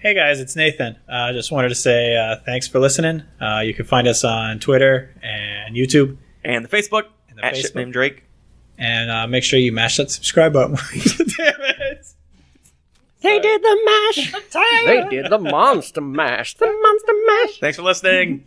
Hey guys, it's Nathan. Just wanted to say thanks for listening. You can find us on Twitter and YouTube. And the Facebook, at Facebook. Shipname Drake. And make sure you mash that subscribe button. Damn it. They did the mash. They did the monster mash. The monster mash. Thanks for listening.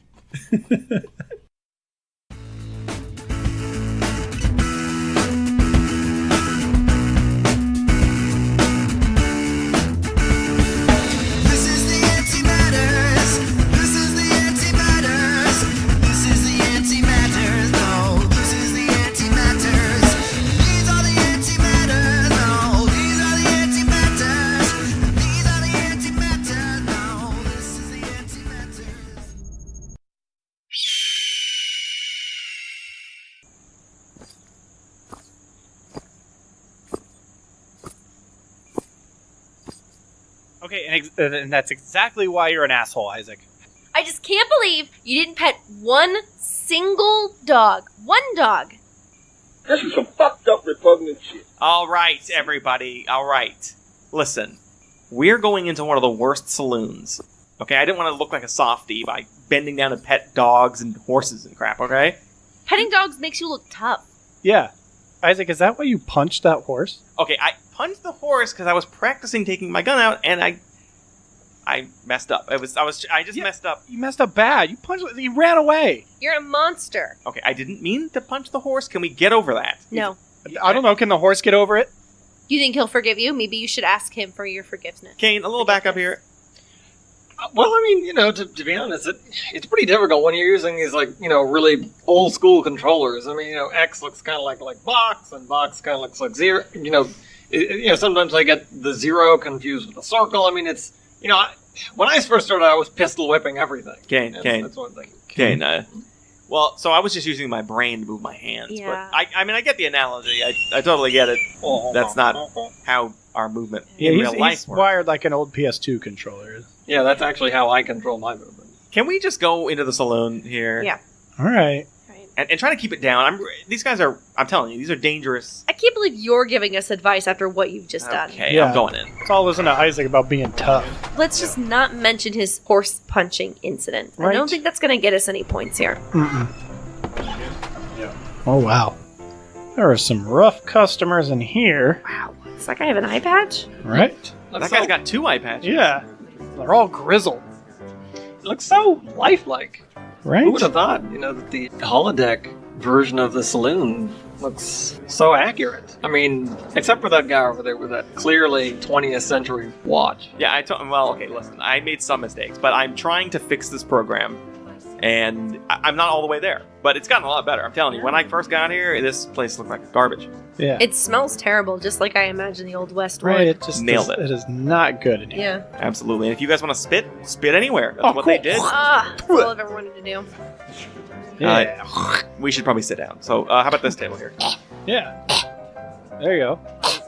Okay, and that's exactly why you're an asshole, Isaac. I just can't believe you didn't pet one single dog. One dog. This is some fucked up repugnant shit. All right, everybody. All right. Listen, we're going into one of the worst saloons. Okay, I didn't want to look like a softie by bending down to pet dogs and horses and crap, okay? Petting dogs makes you look tough. Yeah. Isaac, is that why you punched that horse? Okay, I punched the horse because I was practicing taking my gun out, and I messed up. I just messed up. You messed up bad. You ran away. You're a monster. Okay, I didn't mean to punch the horse. Can we get over that? No. I don't know. Can the horse get over it? You think he'll forgive you? Maybe you should ask him for your forgiveness. Kane, a little back up here. Well, I mean, to be honest, it's pretty difficult when you're using these, really old school controllers. I mean, X looks kind of like box, and box kind of looks like zero. Sometimes I get the zero confused with the circle. I mean, it's, when I first started, I was pistol whipping everything. Kane. That's one thing. Kane, well, so I was just using my brain to move my hands. Yeah. But I get the analogy. I totally get it. That's not how our movement in real life he's works. wired like an old PS2 controller. Yeah, that's actually how I control my movement. Can we just go into the saloon here? Yeah. All right. And try to keep it down. These guys are, I'm telling you, these are dangerous. I can't believe you're giving us advice after what you've just done. Okay, Yeah. I'm going in. It's all listen to Isaac about being tough. Let's just not mention his horse punching incident. I Right. don't think that's going to get us any points here. Oh, wow. There are some rough customers in here. Wow. Does that guy have an eye patch? Right? That guy's got 2 eye patches. Yeah. They're all grizzled. It looks so lifelike. Right? Who would have thought, that the holodeck version of the saloon looks so accurate? I mean, except for that guy over there with that clearly 20th century watch. Yeah, okay, listen, I made some mistakes, but I'm trying to fix this program, and I'm not all the way there. But it's gotten a lot better, I'm telling you. When I first got here, this place looked like garbage. Yeah. It smells terrible, just like I imagine the Old West would. Right, it just Nailed it. It is not good in here. Yeah. Absolutely. And if you guys want to spit anywhere. That's what they did. That's all I've ever wanted to do. Yeah. We should probably sit down. So how about this table here? Yeah. There you go.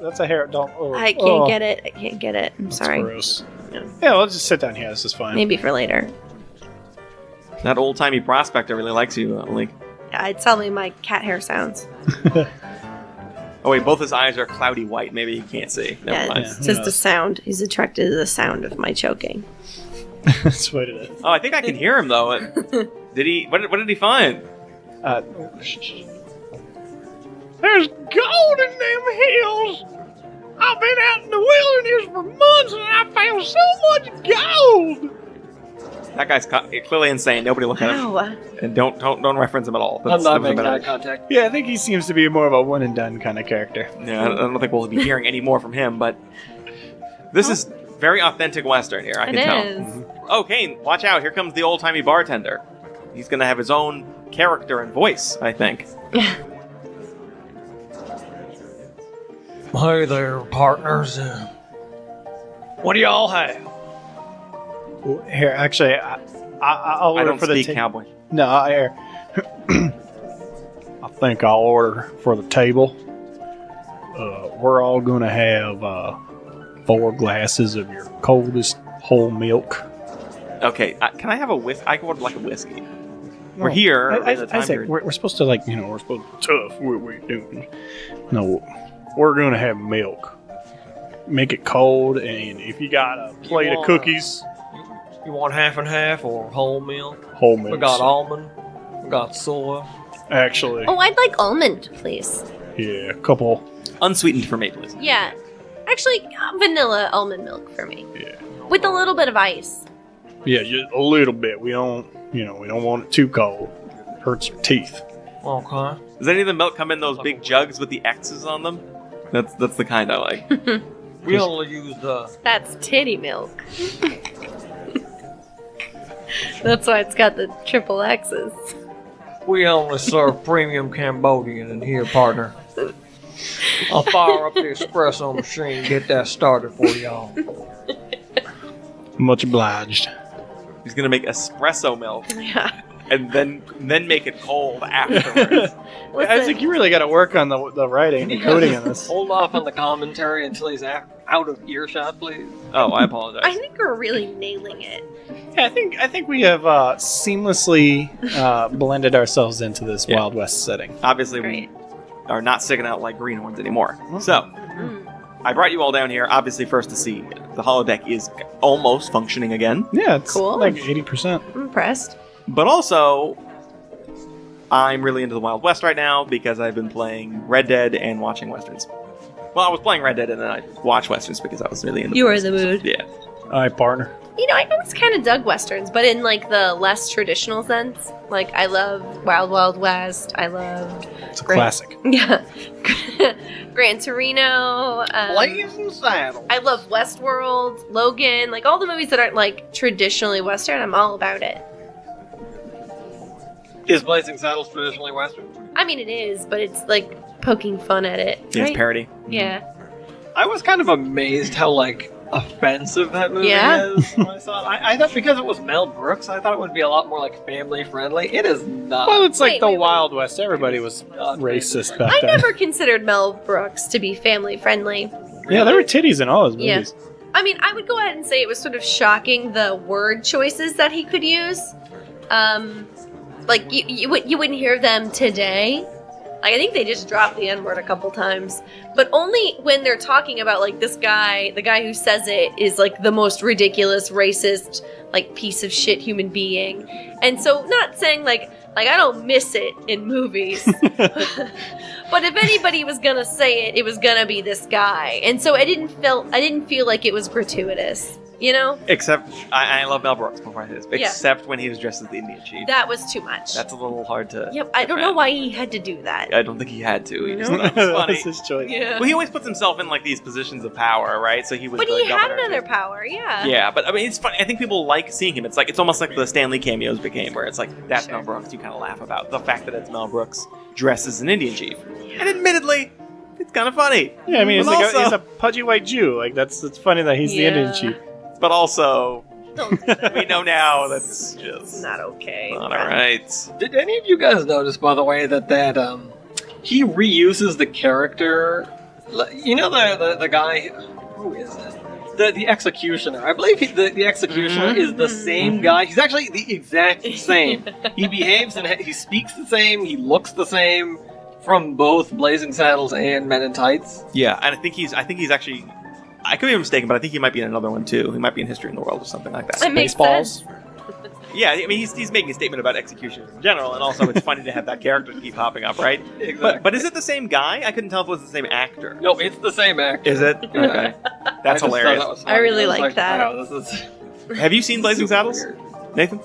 That's a hair. Don't. Oh, I can't get it. I can't get it. I'm That's sorry. gross. Yeah, let's just sit down here. This is fine. Maybe for later. That old-timey prospector really likes you, Link. Yeah, it's how my cat hair sounds. Oh, wait, both his eyes are cloudy white. Maybe you can't see. Never mind. It's just the sound. He's attracted to the sound of my choking. That's what it is. Oh, I think I can hear him, though. Did he? What did he find? There's gold in them hills. I've been out in the wilderness for months and I found so much gold. That guy's clearly insane. Nobody look at him. Wow. And don't reference him at all. I'm not that was a making better- eye contact. Yeah, I think he seems to be more of a one and done kind of character. Yeah, I don't think we'll be hearing any more from him, but this is very authentic Western here, I can tell. It is. Oh, Kane, watch out. Here comes the old-timey bartender. He's going to have his own character and voice, I think. Hey there, partners. What do y'all have? Here, actually, I'll I order don't for the speak cowboy. No, I think I'll order for the table. We're all gonna have 4 glasses of your coldest whole milk. Okay, can I have a whiskey? I would like a whiskey. We're here. in the time I say period. we're supposed to we're supposed to be tough. What we're doing. No, we're gonna have milk. make it cold, and if you got a plate of want, cookies, You want half and half or whole milk? whole milk. We got almond. We got soy. Actually, Oh, I'd like almond, please. yeah, a couple. Unsweetened for me, please. Yeah. Actually, vanilla almond milk for me. Yeah, With a little bit of ice. yeah, just a little bit. We don't want it too cold. Hurts your teeth. Okay. Does any of the milk come in those big jugs with the X's on them? That's the kind I like. We only use That's titty milk. That's why it's got the triple X's. we only serve premium Cambodian in here, partner. I'll fire up the espresso machine, get that started for y'all. Much obliged. He's gonna make espresso milk Yeah. and then make it cold afterwards. I think you really got to work on the writing and the coding in this. Hold off on the commentary until he's out of earshot, please. Oh, I apologize. I think we're really nailing it. Yeah, I think we have seamlessly blended ourselves into this Yeah. Wild West setting. Obviously, Great. we are not sticking out like greenhorns anymore. So, Mm. I brought you all down here, obviously, first to see the holodeck is almost functioning again. Yeah, it's Cool. like 80%. I'm impressed. But also, I'm really into the Wild West right now because I've been playing Red Dead and watching Westerns. Well, I was playing Red Dead and then I watched Westerns because I was really into You were in Westerns. the mood. Yeah. All right, partner. You know, I always kind of dug westerns, but in like the less traditional sense. Like, I love Wild Wild West. I loved, It's a Great. classic. yeah, Gran Torino. Blazing Saddle. I love Westworld, Logan, like all the movies that aren't like traditionally Western. I'm all about it. Is Blazing Saddles traditionally Western? I mean, it is, but it's like poking fun at it. Yeah, right? it's parody. Yeah. I was kind of amazed how, like, offensive that movie Yeah? is when I saw it. I thought because it was Mel Brooks, I thought it would be a lot more, like, family-friendly. It is not. Well, it's like Wait, the wait, wait. Wild West. Everybody was Not racist back I then. never considered Mel Brooks to be family friendly. Yeah, there were titties in all his Yeah. movies. I mean, I would go ahead and say it was sort of shocking the word choices that he could use. Like you wouldn't hear them today. Like, I think they just dropped the N-word a couple times, but only when they're talking about like this guy, the guy who says it is like the most ridiculous, racist, like piece of shit human being. And so, not saying like I don't miss it in movies, but if anybody was gonna say it, it was gonna be this guy. And so I didn't feel like it was gratuitous. You know, Except, I love Mel Brooks before I say this, except when he was dressed as the Indian chief. that was too much. That's a little hard to... Yep, I don't know why he had to do that. I don't think he had to. He just No. thought it was funny. That's his choice. Yeah. Well, he always puts himself in like these positions of power, right? So he was But the he had governor. another power, yeah. Yeah, but I mean, it's funny. I think people like seeing him. It's almost like the Stan Lee cameos became, where it's like that's Sure. Mel Brooks. You kind of laugh about the fact that it's Mel Brooks dressed as an Indian chief, and admittedly, it's kind of funny. Yeah, I mean, he's, But like also- he's a pudgy white Jew. Like it's funny that he's the Indian Yeah. chief. But also, Don't do that. we know now that's It's just not okay. not all right. Did any of you guys notice, by the way, that he reuses the character? You know the guy, who is it? The executioner. I believe the executioner is the same guy. He's actually the exact same. He behaves and he speaks the same. He looks the same from both Blazing Saddles and Men in Tights. Yeah, and I think he's actually. I could be mistaken, but I think he might be in another one too. He might be in History in the World or something like that. That makes Baseballs. sense. Yeah, I mean, he's making a statement about executions in general, and also it's funny to have that character keep popping up, right? Exactly. But is it the same guy? I couldn't tell if it was the same actor. No, it's the same actor. Is it? Yeah. Okay. I That's just thought hilarious. that was funny. I really was like that. Wow, this is Have you seen Blazing Saddles, weird. Nathan?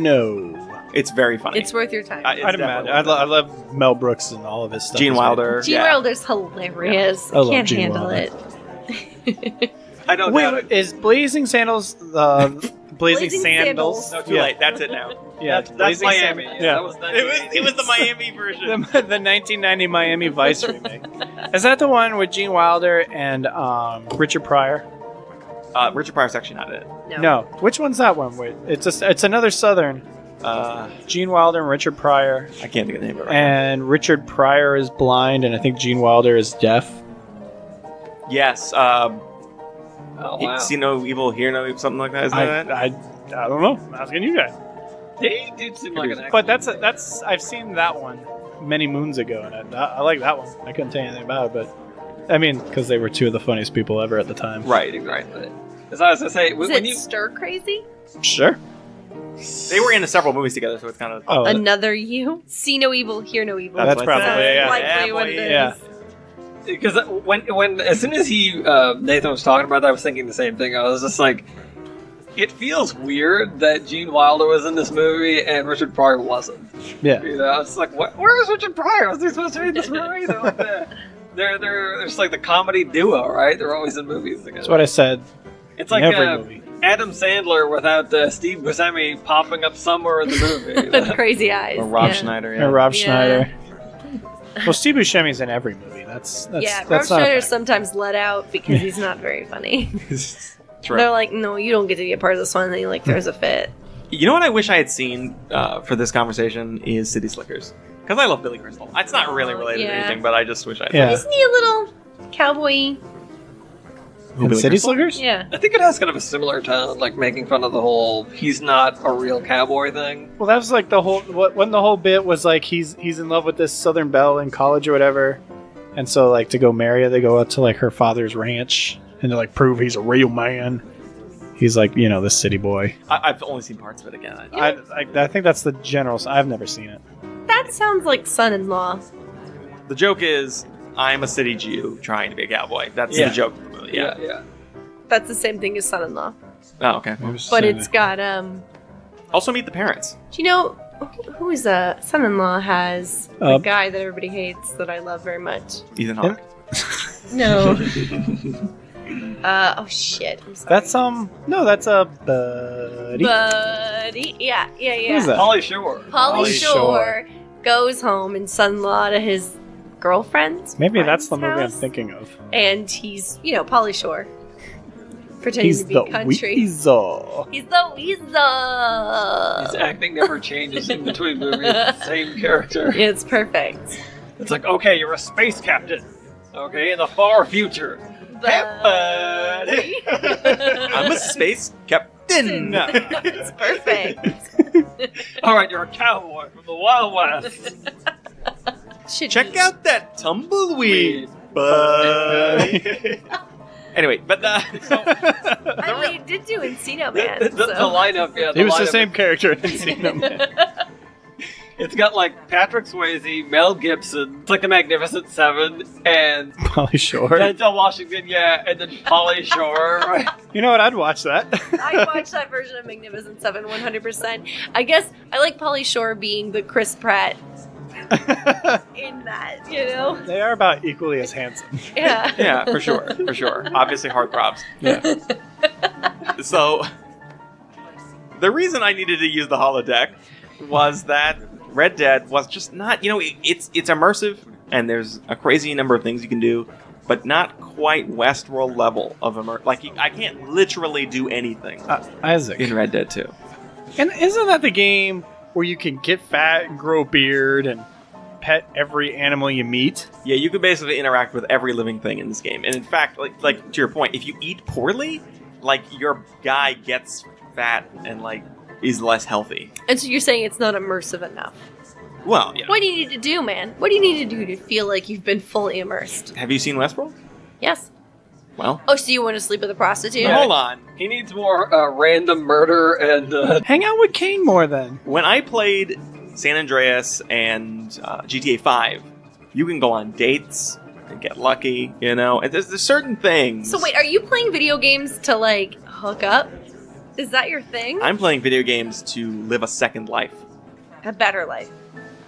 No. It's very funny. It's worth your time. It's I'd imagine. definitely- I love Mel Brooks and all of his stuff. Gene He's great. Wilder. Gene yeah. Wilder's hilarious. I love Can't Gene handle Wilder. it. I don't Wait, doubt wait, it. is Blazing Sandals Blazing Blazing Sandals? Sandals. No, too Yeah. late. That's it now. Yeah, That's Blazing Miami. Sand- Yeah, yeah. that was It was the Miami version. the 1990 Miami Vice remake. Is that the one with Gene Wilder and Richard Pryor? Richard Pryor's actually not in it. No. No. Which one's that one? Wait, it's another Southern. Gene Wilder and Richard Pryor. I can't think of the name of it. Right And Richard Pryor is blind, and I think Gene Wilder is deaf. now. Yes. Oh, wow. See no evil, hear no evil, something like that. Isn't that? I don't know. I'm asking you guys. He did seem like an But excellent- that's I've seen that one many moons ago, and I like that one. I couldn't tell you anything about it, but I mean, because they were two of the funniest people ever at the time. Right, exactly. As I was gonna say, Is when it you stir crazy? Sure. They were in several movies together, so it's kind of. Oh, Another you? See no evil, hear no evil. That's probably That's likely yeah, what boy, it is. yeah. because when as soon as Nathan was talking about that, I was thinking the same thing. I was just like, it feels weird that Gene Wilder was in this movie and Richard Pryor wasn't. Yeah. You know, it's like, where is Richard Pryor? Was he supposed to be in this movie? They're like they're just like the comedy duo, right? They're always in movies together. That's what I said. It's like Every movie. Adam Sandler without Steve Buscemi popping up somewhere in the movie. With crazy eyes. Or Rob yeah. Schneider, Or Rob Yeah. Schneider. Well, Steve Buscemi's in every movie. That's Yeah, Rob that's not a Schneider's fact. sometimes let out because he's not very funny. True. They're like, no, you don't get to be a part of this one, and then he like throws a fit. You know what I wish I had seen for this conversation is City Slickers. Because I love Billy Crystal. It's not really related to Yeah. anything, but I just wish I had Yeah. Isn't he a little cowboy? In Billy City Crystal? Slickers? Yeah. I think it has kind of a similar tone, like making fun of the whole "he's not a real cowboy" thing. Well, that was like the whole when the whole bit was like he's in love with this Southern belle in college or whatever, and so like to go marry her, they go out to like her father's ranch and to like prove he's a real man. He's like, this city boy. I've only seen parts of it again. I think that's the general. I've never seen it. That sounds like son-in-law. The joke is, I'm a city Jew trying to be a cowboy. That's Yeah. the joke of the movie. Yeah. Yeah. That's the same thing as son-in-law. Oh, okay. But it's got, Also meet the parents. do you know who is a son-in-law has a Uh, guy that everybody hates that I love very much? Ethan Hawke. No. Oh shit. I'm sorry. That's no, that's a buddy. Buddy. Yeah. Who's that? Polly Shore. Pauly Pauly Shore Shore. goes home and son-in-law to his girlfriend's Maybe that's friend's the movie I'm house. thinking of. And he's, Pauly Shore. Pretending He's to be the country. weasel. He's the weasel. His acting never changes in between movies. It's the same character. It's perfect. It's like, okay, you're a space captain. Okay, in the far future. Buddy. I'm a space captain. It's perfect. All right, you're a cowboy from the Wild West. Should Check be. out that tumbleweed, buddy. Anyway, but I mean, he did do Encino Man. The so. lineup, yeah. He was the lineup same character in Encino Man. It's got like Patrick Swayze, Mel Gibson, it's like the Magnificent Seven, and Pauly Shore. Denzel Washington, yeah, and then Polly Shore. Right? You know what? I'd watch that. I watched that version of Magnificent Seven 100%. I guess I like Pauly Shore being the Chris Pratt in that, They are about equally as handsome. Yeah. yeah, for sure. Obviously, heartthrobs. Yeah. So, the reason I needed to use the holodeck was that Red Dead was just not, it's immersive, and there's a crazy number of things you can do, but not quite Westworld level of immersive. Like, I can't literally do anything Isaac. in Red Dead 2. And isn't that the game where you can get fat and grow a beard and pet every animal you meet? Yeah, you can basically interact with every living thing in this game. And in fact, like to your point, if you eat poorly, like, your guy gets fat and, like, is less healthy. And so you're saying it's not immersive enough. Well, yeah. What do you need to do, man? What do you need to do to feel like you've been fully immersed? Have you seen Westworld? Yes. Well, Oh, so you want to sleep with a prostitute? hold on. He needs more random murder and Hang out with Kane more then. When I played San Andreas and GTA 5, you can go on dates and get lucky, And there's certain things. So wait, are you playing video games to like hook up? Is that your thing? I'm playing video games to live a second life. A better life.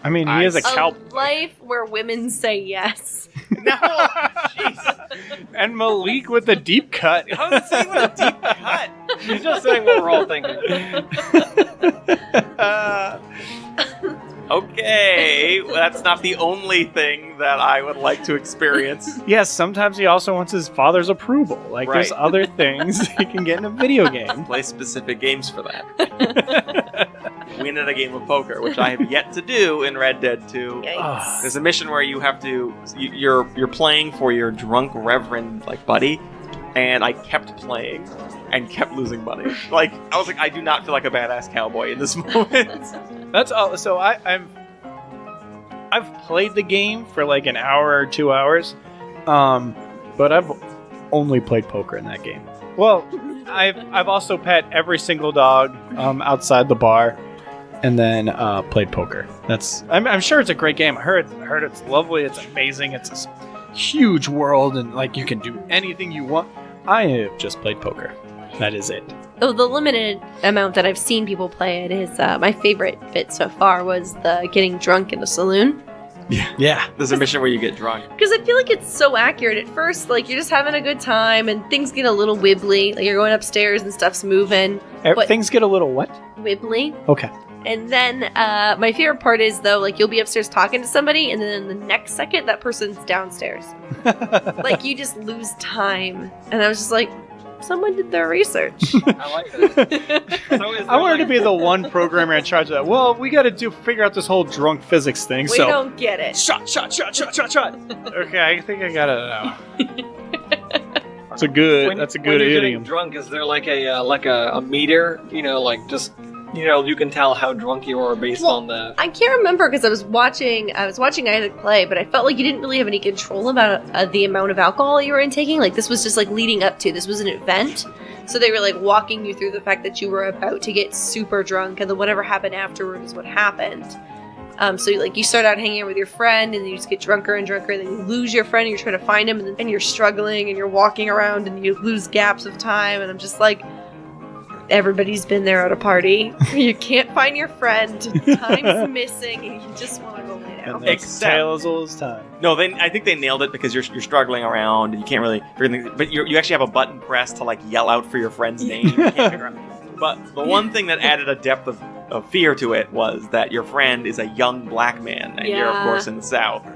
I mean, he is a A cow. life where women say yes. No! Jeez. And Malik with the deep cut. How does it say what a deep cut? he's just saying what we're all thinking. Okay, well, that's not the only thing that I would like to experience. Yes, sometimes he also wants his father's approval. Like, there's Right. other things he can get in a video game. Play specific games for that. Win at a game of poker, which I have yet to do in Red Dead 2. Yikes. There's a mission where you have to you're playing for your drunk reverend buddy, and I kept playing and kept losing money. Like, I was like, I do not feel like a badass cowboy in this moment. That's all. So I've played the game for like an hour or 2 hours, but I've only played poker in that game. Well, I've also pet every single dog outside the bar, and then played poker. I'm sure it's a great game. I heard it's lovely. It's amazing. It's a huge world, and like you can do anything you want. I have just played poker. That is it. Oh, the limited amount that I've seen people play it is my favorite bit so far was the getting drunk in the saloon. Yeah. There's a mission where you get drunk. Because I feel like it's so accurate at first. Like, you're just having a good time, and things get a little wibbly. Like, you're going upstairs and stuff's moving. But Things get a little what? wibbly. Okay. And then my favorite part is, though, like, you'll be upstairs talking to somebody, and then the next second, that person's downstairs. Like, you just lose time. And I was just like, someone did their research. I like that. I wanted to be the one programmer in charge of that. Well, we got to figure out this whole drunk physics thing. We so don't get it. shot. Okay, I think I got it now. That's a good When you're idiom. getting drunk, is there like a meter? You know, like just you can tell how drunk you are based on the. I can't remember because I was watching Isaac play, but I felt like you didn't really have any control about the amount of alcohol you were intaking. Like, this was just like leading up to. This was an event, so they were like walking you through the fact that you were about to get super drunk, and then whatever happened afterward is what happened. So like you start out hanging out with your friend, and then you just get drunker and drunker, and then you lose your friend, and you're trying to find him, and you're struggling, and you're walking around, and you lose gaps of time, and I'm just like. Everybody's been there at a party. You can't find your friend. Time's missing, and you just want to go lay down. And that's tale as old as time. No, I think they nailed it because you're struggling around and you can't really. But you actually have a button press to like yell out for your friend's name. You can't figure out. But the one thing that added a depth of fear to it was that your friend is a young black man, and you're of course in the South,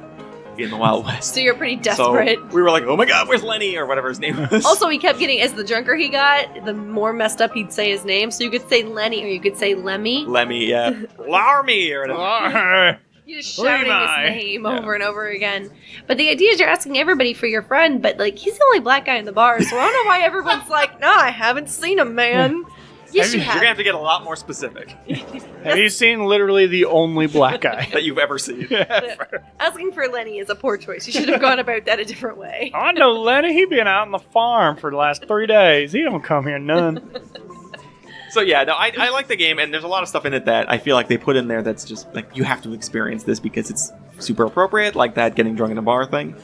in the Wild West. So you're pretty desperate. So we were like, oh my god, where's Lenny? Or whatever his name was. Also, he kept getting, as the drunker he got, the more messed up he'd say his name. So you could say Lenny or you could say Lemmy. Lemmy, yeah. Larmy or whatever. You're just shouting his name over and over again. But the idea is you're asking everybody for your friend, but like he's the only black guy in the bar, so I don't know why everyone's like, no, I haven't seen him, man. Yes, you You're have. gonna have to get a lot more specific Have you seen literally the only black guy? that you've ever seen. Asking for Lenny is a poor choice. You should have gone about that a different way. I know Lenny. He been out on the farm for the last 3 days. He don't come here none. So yeah, no, I like the game, and there's a lot of stuff in it that I feel like they put in there that's just like you have to experience this because it's super appropriate, like that getting drunk in a bar thing.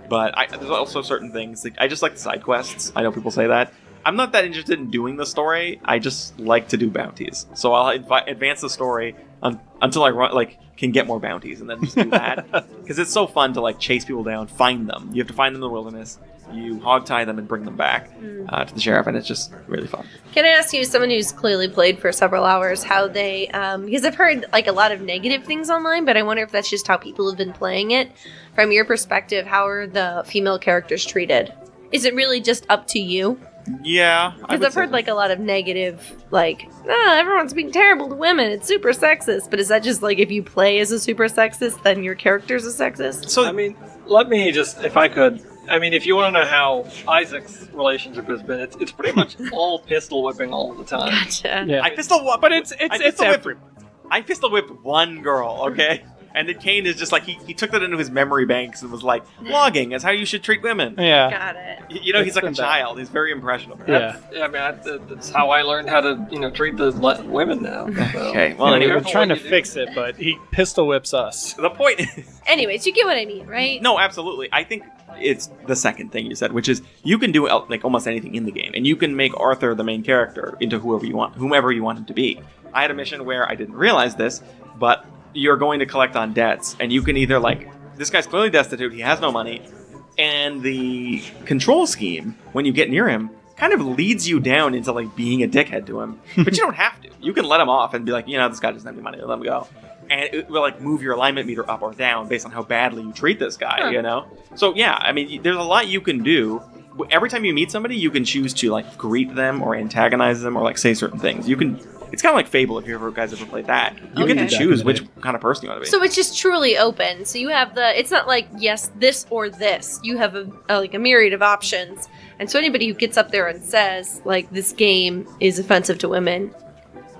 But there's also certain things like I just like the side quests. I know people say that. I'm not that interested in doing the story. I just like to do bounties. So I'll advance the story until I can get more bounties, and then just do that because it's so fun to like chase people down, find them. You have to find them in the wilderness. You hogtie them and bring them back to the sheriff, and it's just really fun. Can I ask you, someone who's clearly played for several hours, how they, because I've heard like a lot of negative things online, but I wonder if that's just how people have been playing it. From your perspective, how are the female characters treated? Is it really just up to you? Yeah. Because I've heard like a lot of negative, like, everyone's being terrible to women, it's super sexist. But is that just like if you play as a super sexist, then your character's a sexist? So I mean, let me just, if I could. I mean, if you want to know how Isaac's relationship has been, it's pretty much all pistol whipping all the time. Gotcha. Yeah. I pistol whipped, But it's everyone. I pistol whipped one girl, okay? And then Kane is just like, he took that into his memory banks and was like, logging is how you should treat women. Yeah. Got it. You know, he's like a It's been child. He's very impressionable. Yeah. I mean, that's how I learned how to, treat the women now. So. Okay, well, We anyway, were careful trying to what you do. fix it, but he pistol whips us. the point is... Anyways, you get what I mean, right? No, absolutely. I think it's the second thing you said, which is you can do like almost anything in the game, and you can make Arthur the main character into whomever you want him to be. I had a mission where I didn't realize this, but you're going to collect on debts, and you can either like this guy's clearly destitute, he has no money, and the control scheme when you get near him kind of leads you down into like being a dickhead to him, but you don't have to. You can let him off and be like, this guy doesn't have any money, let him go. And it will like move your alignment meter up or down based on how badly you treat this guy, So yeah, I mean, there's a lot you can do. Every time you meet somebody, you can choose to like greet them or antagonize them or like say certain things. You can. It's kind of like Fable if you guys ever played that. You get to choose which kind of person you want to be. So it's just truly open. So you have it's not like, yes, this or this. You have a myriad of options. And so anybody who gets up there and says, like, this game is offensive to women,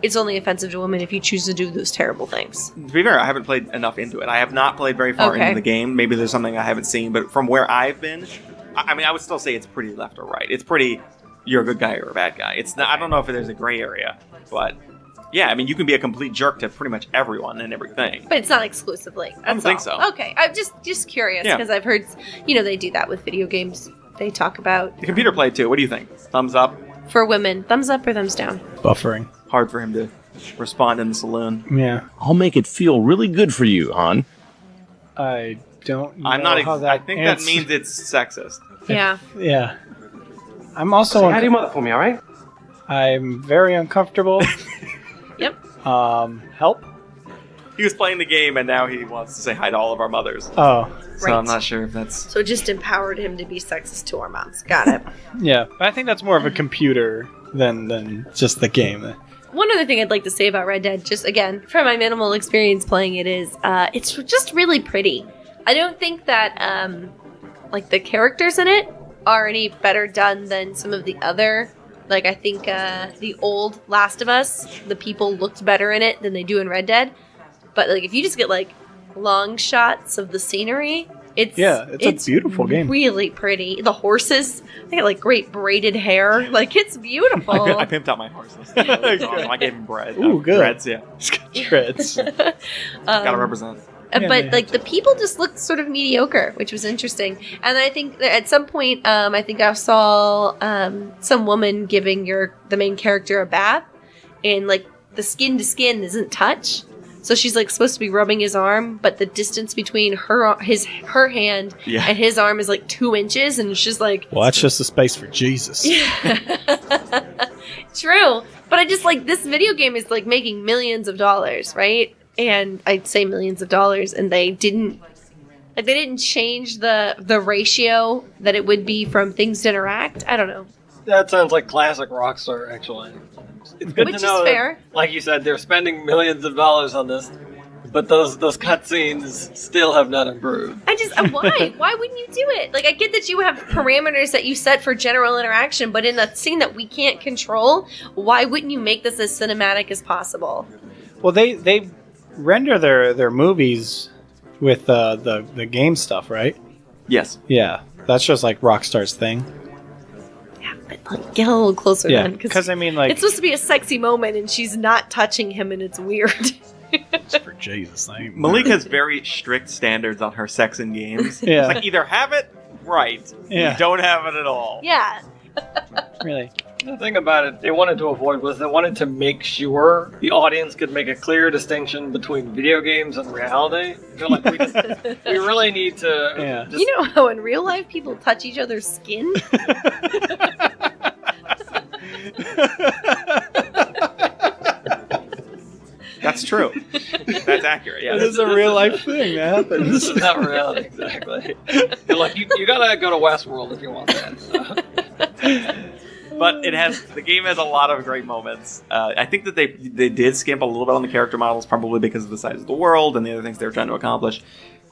it's only offensive to women if you choose to do those terrible things. To be fair, I haven't played enough into it. I have not played very far into the game. Maybe there's something I haven't seen, but from where I've been, I mean, I would still say it's pretty left or right. It's pretty, you're a good guy or a bad guy. It's not, I don't know if there's a gray area, but yeah, I mean, you can be a complete jerk to pretty much everyone and everything. But it's not exclusively. I don't think so. Okay, I'm just curious Yeah. because I've heard, they do that with video games. They talk about The computer played too. What do you think? Thumbs up? for women, thumbs up or thumbs down. Buffering. Hard for him to respond in the saloon. Yeah. I'll make it feel really good for you, hon. I don't know I'm not. how that I think that means it's sexist. Yeah. Yeah. I'm also... Say hi to your mother for me, all right? I'm very uncomfortable. Yep. Help? He was playing the game, and now he wants to say hi to all of our mothers. Oh, So Right. I'm not sure if that's. So it just empowered him to be sexist to our moms. Got it. yeah. But I think that's more of a computer than just the game. One other thing I'd like to say about Red Dead, just again, from my minimal experience playing it, is it's just really pretty. I don't think that the characters in it are any better done than some of the other. Like, I think the old Last of Us, the people looked better in it than they do in Red Dead. But like, if you just get like long shots of the scenery, it's a beautiful game. Really pretty. The horses, they got like great braided hair. Like, it's beautiful. I pimped out my horses. I gave him bread. Ooh, good. Breads, yeah. It's got treads. Gotta represent. Yeah, But they like have the people just looked sort of mediocre, which was interesting. And I think that at some point, I think I saw some woman giving the main character a bath, and like the skin to skin isn't touch. So she's like supposed to be rubbing his arm, but the distance between her hand Yeah. and his arm is like 2 inches, and it's just like Well, that's just a space for Jesus. true. But I just like this video game is like making millions of dollars, right? And I'd say millions of dollars, and they didn't change the ratio that it would be from things to interact. I don't know. That sounds like classic Rockstar, actually. It's good Which to know is fair. that, like you said, they're spending millions of dollars on this, but those cutscenes still have not improved. I just why? Why wouldn't you do it? Like, I get that you have parameters that you set for general interaction, but in a scene that we can't control, why wouldn't you make this as cinematic as possible? Well, they render their movies with the game stuff, right? Yes. Yeah. That's just like Rockstar's thing. Yeah, but like, get a little closer Yeah. then, Because I mean, like, it's supposed to be a sexy moment, and she's not touching him, and it's weird. it's for Jesus' name. Malik has very strict standards on her sex in games. Yeah. It's like either have it right, Yeah. or don't have it at all. Yeah. Really. The thing about it they wanted to avoid was they wanted to make sure the audience could make a clear distinction between video games and reality. I feel like we really need to Yeah. just You know how in real life people touch each other's skin? That's true. That's accurate. Yeah. It is a real life thing that happens. this is not reality exactly. You're like you gotta go to Westworld if you want that. So. But the game has a lot of great moments. I think that they did skimp a little bit on the character models, probably because of the size of the world and the other things they were trying to accomplish.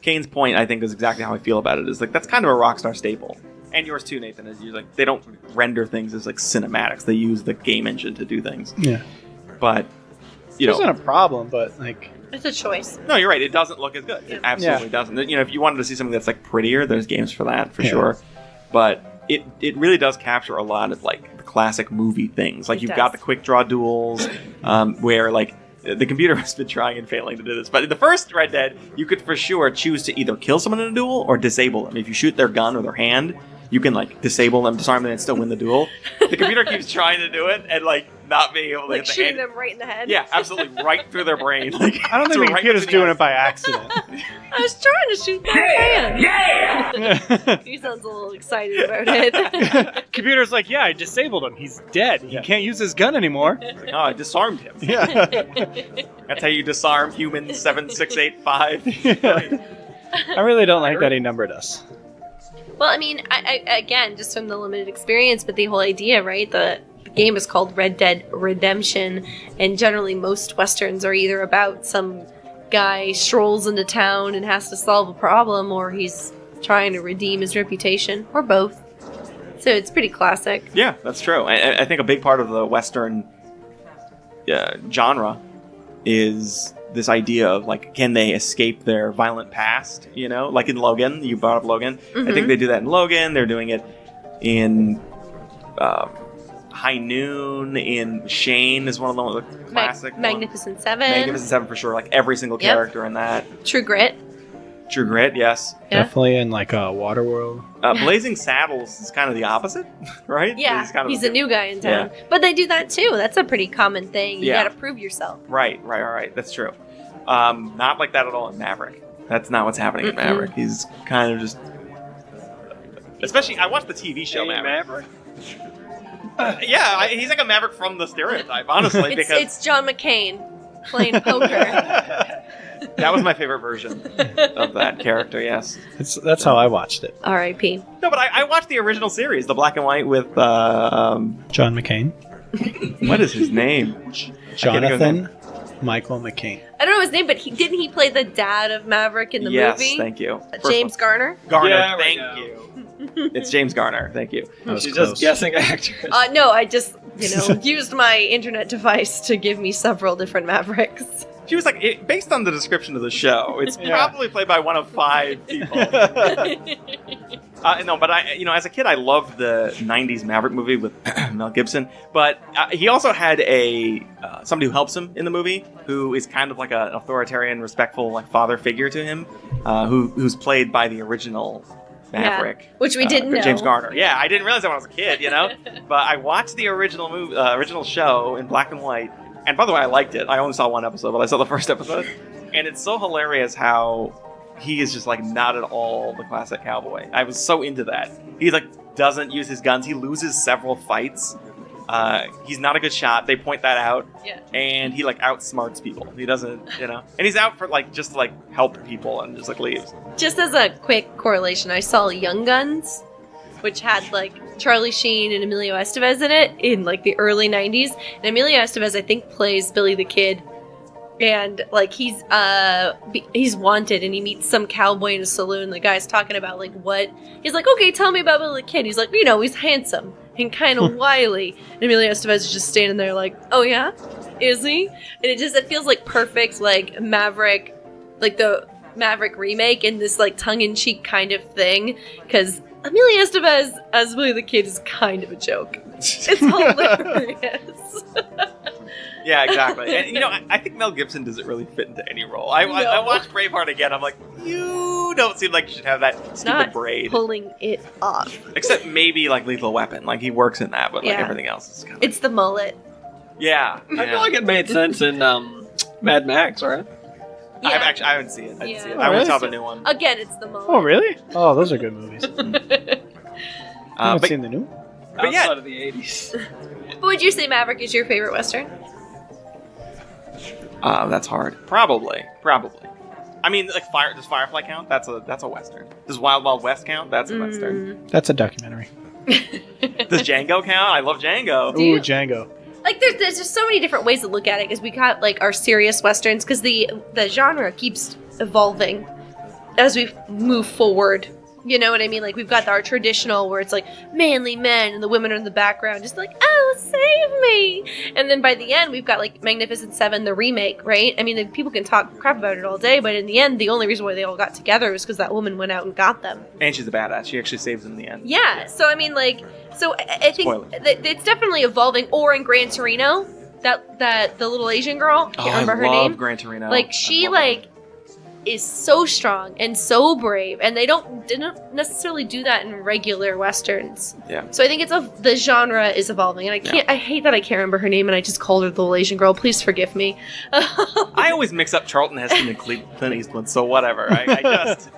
Kane's point, I think, is exactly how I feel about it. Is like that's kind of a Rockstar staple, and yours too, Nathan. Is you like they don't render things as like cinematics; they use the game engine to do things. Yeah. But It isn't a problem, but like, It's a choice. no, you're right. It doesn't look as good. It absolutely doesn't. You know, if you wanted to see something that's like prettier, there's games for that for sure. But it really does capture a lot of like the classic movie things. Like It you've does. got the quick draw duels, where like the computer has been trying and failing to do this. But in the first Red Dead, you could for sure choose to either kill someone in a duel or disable them. If you shoot their gun or their hand, you can like disable them, disarm them, and still win the duel. The computer keeps trying to do it and like not being able to Like hit the shooting hand. them right in the head. Yeah, absolutely, right through their brain. Like I don't think the right computer's between the doing eyes. it by accident. I was trying to shoot their hand. He sounds a little excited about it. Computer's like, yeah, I disabled him. He's dead. He can't use his gun anymore. It's like, oh, I disarmed him. Yeah. That's how you disarm human 7685. I really don't like that he numbered us. Well, I mean, I again, just from the limited experience, but the whole idea, right? The game is called Red Dead Redemption, and generally most westerns are either about some guy strolls into town and has to solve a problem, or he's trying to redeem his reputation, or both. So it's pretty classic. Yeah, that's true. I think a big part of the Western genre is this idea of like, can they escape their violent past? You know, like in Logan, you brought up Logan. I think they do that in Logan. They're doing it in High Noon. In Shane is one of the classic Magnificent Seven. Magnificent Seven for sure. Like every single character in that. True Grit. True Grit, yes. Yeah. Definitely in like Waterworld. Blazing Saddles is kind of the opposite, right? Yeah, he's a new guy in town. Yeah. But they do that too. That's a pretty common thing. You gotta prove yourself. Right. That's true. Not like that at all in Maverick. That's not what's happening in Maverick. He's kind of just... Especially, I watched the TV show Maverick. He's like a Maverick from the stereotype, honestly. It's John McCain playing poker. That was my favorite version of that character, yes. That's how I watched it. R.I.P. No, but I watched the original series, the black and white with... John McCain. What is his name? Jonathan Michael McCain. I don't know his name, but didn't he play the dad of Maverick in the movie? Yes, thank you. James Garner? Thank you. It's James Garner, thank you. She's just guessing actors. No, I just, used my internet device to give me several different Mavericks. She was like, based on the description of the show, it's probably played by one of 5 people. No, but as a kid, I loved the '90s Maverick movie with Mel Gibson. But he also had somebody who helps him in the movie, who is kind of like an authoritarian, respectful, like father figure to him, who's played by the original Maverick, which we didn't know. James Garner. Yeah, I didn't realize that when I was a kid, But I watched the original show in black and white. And by the way, I liked it. I only saw one episode, but I saw the first episode. And it's so hilarious how he is just like not at all the classic cowboy. I was so into that. He like doesn't use his guns. He loses several fights. He's not a good shot. They point that out. Yeah. And he like outsmarts people. He doesn't, And he's out for like just to like help people and just like leaves. Just as a quick correlation, I saw Young Guns, which had like Charlie Sheen and Emilio Estevez in it in like the early 90s. And Emilio Estevez, I think, plays Billy the Kid. And like he's wanted, and he meets some cowboy in a saloon. The guy's talking about like what he's like. Okay, tell me about Billy the Kid. He's like, he's handsome and kind of wily. And Emilio Estevez is just standing there like, oh yeah, is he? And it feels like perfect like Maverick, like the Maverick remake in this like tongue-in-cheek kind of thing, because Emilio Estevez as Billy the Kid is kind of a joke. It's hilarious. Yeah, exactly. And, I think Mel Gibson doesn't really fit into any role. I watched Braveheart again. I'm like, you don't seem like you should have that stupid braid. Pulling it off. Except maybe, like, Lethal Weapon. Like, he works in that, but, like, everything else is kind of... It's the mullet. Yeah. I feel like it made sense in Mad Max, right? Yeah. I haven't seen it. I didn't see it. I went to the new one. Again, it's the mullet. Oh, really? Oh, those are good movies. I haven't seen the new one. But outside of the 80s. But would you say Maverick is your favorite Western? That's hard. Probably. I mean, like, does Firefly count? That's a Western. Does Wild Wild West count? That's a Western. That's a documentary. Does Django count? I love Django. Ooh, Django. Like, there's just so many different ways to look at it, because we got, like, our serious Westerns, because the genre keeps evolving as we move forward. You know what I mean? Like, we've got our traditional where it's like manly men and the women are in the background just like, oh, save me. And then by the end, we've got like Magnificent Seven, the remake, right? I mean, people can talk crap about it all day, but in the end, the only reason why they all got together was because that woman went out and got them. And she's a badass. She actually saves them in the end. Yeah. So, I mean, like, I think that it's definitely evolving. Or in Gran Torino, that the little Asian girl, can't remember her name. I love Gran Torino. Like, she, like, is so strong and so brave, and they didn't necessarily do that in regular Westerns. Yeah. So I think the genre is evolving, and I hate that I can't remember her name, and I just called her the little Asian girl. Please forgive me. I always mix up Charlton Heston and Clint Eastwood, so whatever. I just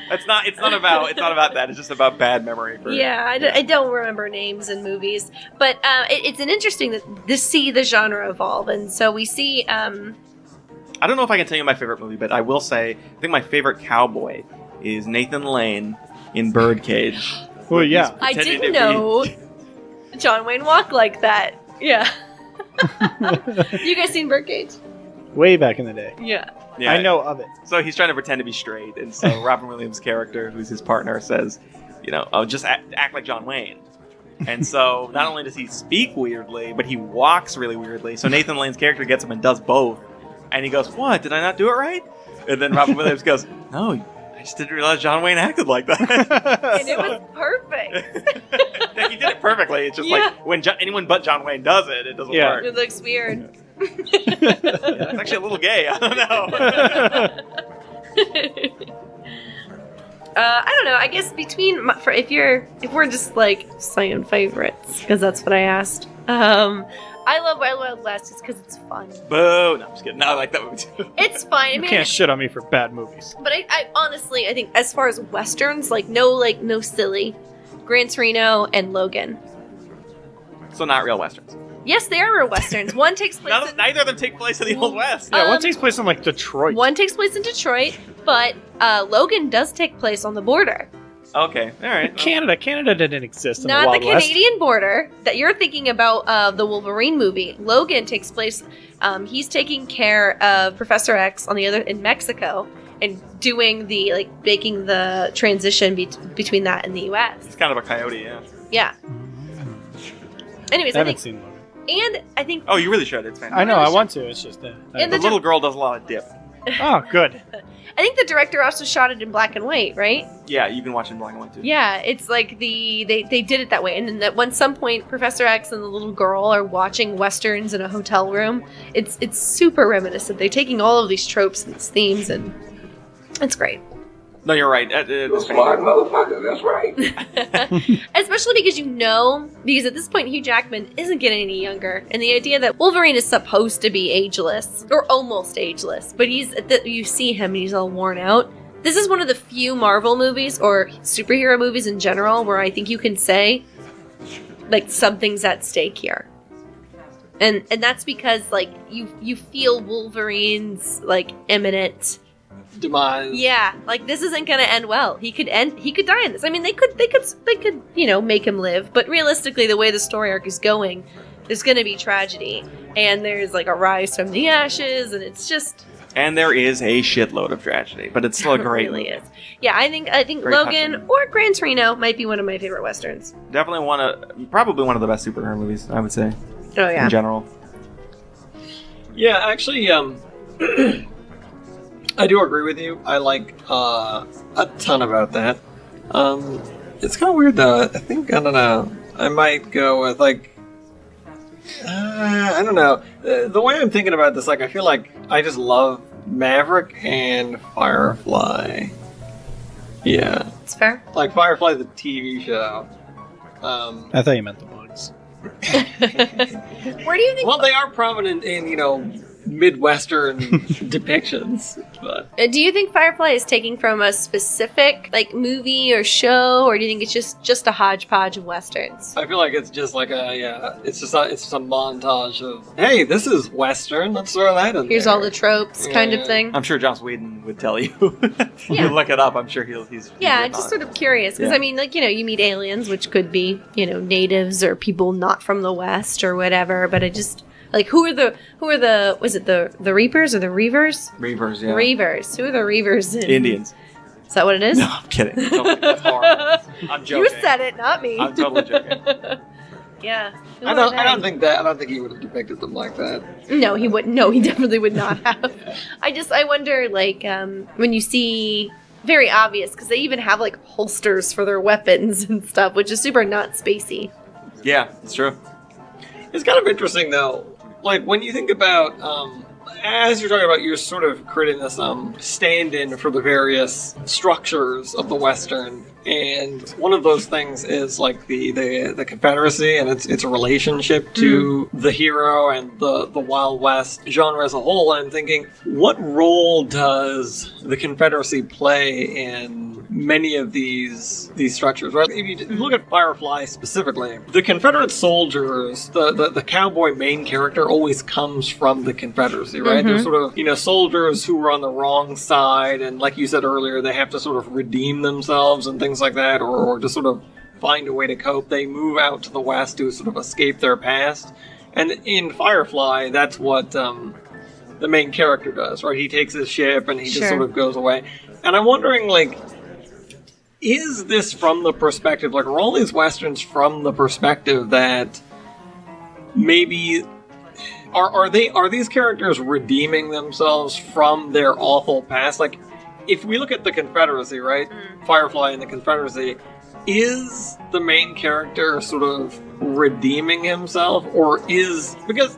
it's not about that. It's just about bad memory. I don't remember names in movies, but it's an interesting to see the genre evolve, and so we see. I don't know if I can tell you my favorite movie, but I will say I think my favorite cowboy is Nathan Lane in Birdcage. Well, yeah. I didn't know John Wayne walked like that. Yeah. You guys seen Birdcage? Way back in the day. Yeah. Yeah. I know of it. So he's trying to pretend to be straight, and so Robin Williams' character, who's his partner, says, just act like John Wayne. And so not only does he speak weirdly, but he walks really weirdly. So Nathan Lane's character gets him and does both. And he goes, "What? Did I not do it right?" And then Robin Williams goes, "No, I just didn't realize John Wayne acted like that." And it was perfect. Yeah, he did it perfectly. It's just Yeah. like when anyone but John Wayne does it, it doesn't work. It looks weird. It's actually a little gay. I don't know. I don't know. I guess if we're just like saying favorites, because that's what I asked. I love Wild Wild West just because it's fun. Boo! No, I'm just kidding. No, I like that movie too. It's fun. I You mean, can't shit on me for bad movies. but I honestly, I think as far as westerns, no silly, Gran Torino and Logan. So not real westerns. Yes, they are real westerns. One takes place. Neither of them take place in the Old West. Yeah, one takes place in like Detroit. One takes place in Detroit, but Logan does take place on the border. Okay, all right. Canada didn't exist in Not the Wild the West. Canadian border that you're thinking about. The Wolverine movie. Logan takes place. He's taking care of Professor X on the other in Mexico and doing making the transition between that and the U.S. It's kind of a coyote, yeah. Yeah. Anyways, I I haven't think, seen Logan. and I think Oh, you really should. It's fantastic. I know, I want to. It's just And The little girl does a lot of dip. oh, good. I think the director also shot it in black and white, right? Yeah, you can watch it in black and white too. Yeah, it's like they did it that way, and then at some point, Professor X and the little girl are watching westerns in a hotel room. It's super reminiscent. They're taking all of these tropes and these themes, and it's great. No, you're right. Smart motherfucker, that's right. Especially because at this point Hugh Jackman isn't getting any younger, and the idea that Wolverine is supposed to be ageless or almost ageless, but you see him and he's all worn out. This is one of the few Marvel movies or superhero movies in general where I think you can say like something's at stake here. And that's because like you feel Wolverine's like imminent Demise. yeah, like this isn't gonna end well. He could die in this. I mean, they could make him live, but realistically, the way the story arc is going, there's gonna be tragedy, and there's like a rise from the ashes, and it's just. And there is a shitload of tragedy, but it's still a It great really movie. is. Yeah, I think Very Logan touching. or Gran Torino might be one of my favorite westerns. Definitely probably one of the best superhero movies, I would say, Oh yeah. in general. Yeah, actually, I do agree with you. I like a ton about that. It's kind of weird though. I think, I don't know, I might go with like, I don't know. The way I'm thinking about this, like, I feel like I just love Maverick and Firefly. Yeah, It's fair. like Firefly the TV show. I thought you meant the bugs. Where do you think? Well, they are prominent in Midwestern depictions, but Do you think Firefly is taking from a specific like movie or show, or do you think it's just a hodgepodge of westerns? I feel like it's just like it's just a montage of, hey, this is Western, let's throw that in Here's there. all the tropes, kind Yeah. of thing. I'm sure Joss Whedon would tell you. If Yeah. you look it up, I'm sure he's Yeah, working just on sort it. of curious because Yeah. I mean, like you meet aliens, which could be natives or people not from the West or whatever. But I just like who are the was it the Reapers or the Reavers? Reavers, yeah. Reavers. Who are the Reavers? Indians. Is that what it is? No, I'm kidding. That's horrible. I'm joking. You said it, not me. I'm totally joking. Yeah. Who I are don't they? think he would have depicted them like that. No, he wouldn't. No, he definitely would not have. I wonder, like, when you see very obvious because they even have like holsters for their weapons and stuff, which is super not spacey. Yeah, it's true. It's kind of interesting though, like when you think about as you're talking about, you're sort of creating this stand-in for the various structures of the Western, and one of those things is like the Confederacy and its relationship to the hero and the Wild West genre as a whole. And I'm thinking, what role does the Confederacy play in many of these structures? Right? If you look at Firefly specifically, the Confederate soldiers, the cowboy main character always comes from the Confederacy, right? They're sort of, soldiers who were on the wrong side, and like you said earlier, they have to sort of redeem themselves and things like that, or just sort of find a way to cope. They move out to the West to sort of escape their past. And in Firefly, that's what the main character does, right? He takes his ship and he just Sure. sort of goes away. And I'm wondering, like, is this from the perspective, like, are all these westerns from the perspective that maybe are these characters redeeming themselves from their awful past? Like, if we look at the Confederacy, right? Firefly and the Confederacy, is the main character sort of redeeming himself, or is, because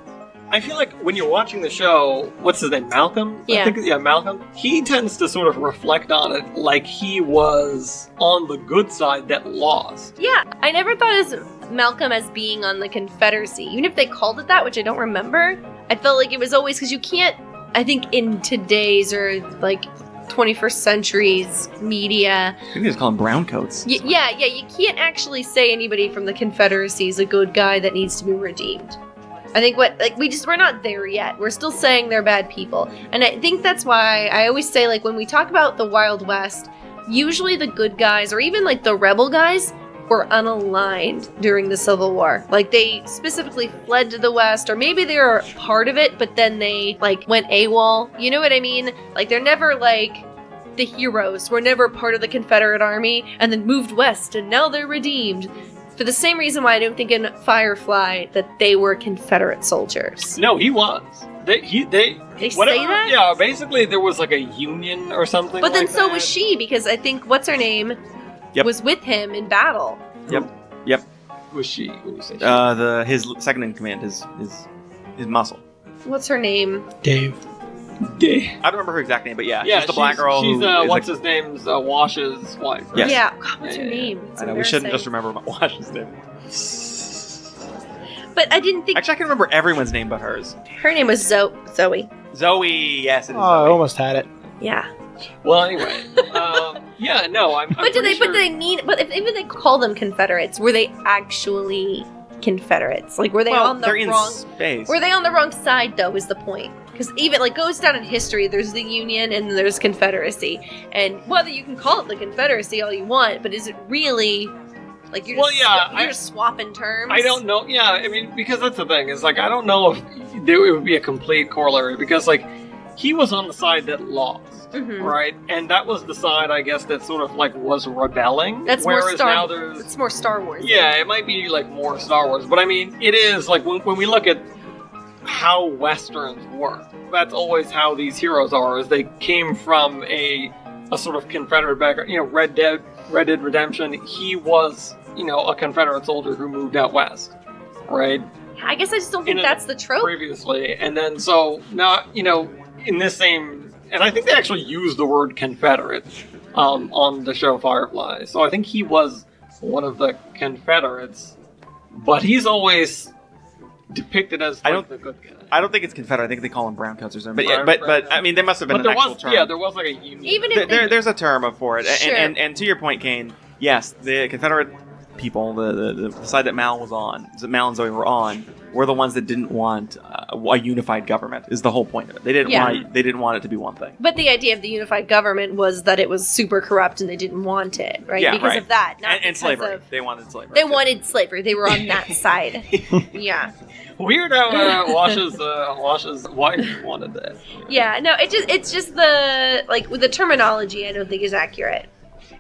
I feel like when you're watching the show, what's his name, Malcolm? Yeah. Malcolm. He tends to sort of reflect on it like he was on the good side that lost. Yeah, I never thought of Malcolm as being on the Confederacy. Even if they called it that, which I don't remember, I felt like it was always, because you can't, I think in today's or like 21st century's media, You can just call them browncoats. yeah, you can't actually say anybody from the Confederacy is a good guy that needs to be redeemed. I think we're not there yet. We're still saying they're bad people. And I think that's why I always say, like, when we talk about the Wild West, usually the good guys, or even like the rebel guys, were unaligned during the Civil War. Like, they specifically fled to the West, or maybe they were part of it, but then they, like, went AWOL. You know what I mean? Like, they're never, like, the heroes were never part of the Confederate Army, and then moved west, and now they're redeemed. For the same reason why I don't think in Firefly that they were Confederate soldiers. No, he was. They say that? Yeah, basically there was like a union or something. But then like so that. was she, because I think, what's her name, was with him in battle. Yep. Who was she? When you say she? His second in command, his muscle. What's her name? Dave. I don't remember her exact name, but yeah, she's the black girl. She's who is what's his name's Wash's wife. Right? Yes. Yeah. God, what's her Yeah. name? It's I know, we shouldn't just embarrassing. remember Wash's name. But I didn't think Actually, I can remember everyone's name but hers. her name was Zoe. Zoe, yes, it is Oh, I Zoe. almost had it. Yeah. Well, anyway, yeah, no, I'm. But do they? But they mean? But if even they call them Confederates, were they actually Confederates? Like, were they Well, on the they're in wrong? space. Were they on the wrong side, though? Is the point? Because even like goes down in history, there's the Union and there's Confederacy, and whether you can call it the Confederacy all you want, but is it really? Like, you're just, you're just swapping terms. I don't know. Yeah, I mean, because that's the thing. Is like I don't know if it would be a complete corollary, because like he was on the side that lost. Mhm. Right, and that was the side, I guess, that sort of like was rebelling. That's whereas more Star. now there's, It's more Star Wars. yeah, it might be like more Star Wars, but I mean, it is like when we look at how westerns work, that's always how these heroes are. Is they came from a sort of Confederate background. You know, Red Dead Redemption. He was, you know, a Confederate soldier who moved out west, right? I guess I just don't think In that's the trope. Previously, and then so now, you know, in this same. And I think they actually used the word Confederate on the show Firefly. So I think he was one of the Confederates, but he's always depicted as like, the good guy. I don't think it's Confederate. I think they call them browncoats or something. But Brown- yeah, but I mean, there must have been But an there actual was, term. yeah, there was like a union. Even if There's a term for it. Sure. And to your point, Kane, yes, the Confederate people, the side that Mal was on, that Mal and Zoe were on, were the ones that didn't want a unified government. Is the whole point of it. They didn't want it to be one thing. But the idea of the unified government was that it was super corrupt and they didn't want it, right? Yeah, because right. of that, not And because slavery. of They wanted slavery. they too. wanted slavery. They were on that side. Yeah, Weird how Wash's wife wanted that. yeah. No, it's just the like with the terminology. I don't think is accurate.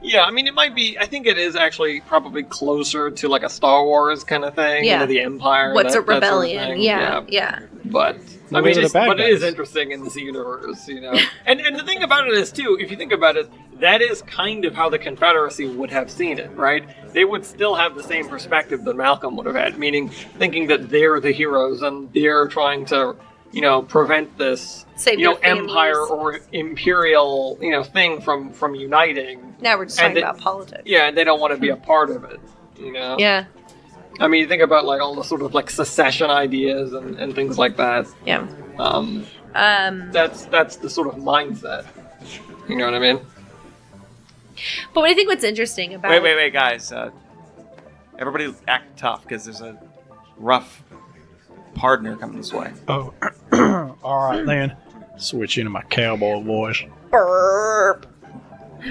Yeah, I mean, it might be. I think it is actually probably closer to like a Star Wars kind of thing. Yeah. You know, the Empire. What's that a sort of rebellion? thing. Yeah. But The I ways mean, of the bad but it is guys. interesting in this universe, you know. And the thing about it is too, if you think about it, that is kind of how the Confederacy would have seen it, right? They would still have the same perspective that Malcolm would have had, meaning thinking that they're the heroes and they're trying to, you know, prevent this, Save you know, their families. empire or imperial, you know, thing from uniting. Now we're just And talking they- about politics. Yeah, and they don't want to be a part of it, you know. Yeah. I mean, you think about like all the sort of like secession ideas and things like that. Yeah. That's the sort of mindset. You know what I mean? But I think what's interesting about Wait, guys. Everybody act tough because there's a rough partner coming this way. Oh, all right then. Switch into my cowboy voice. burp,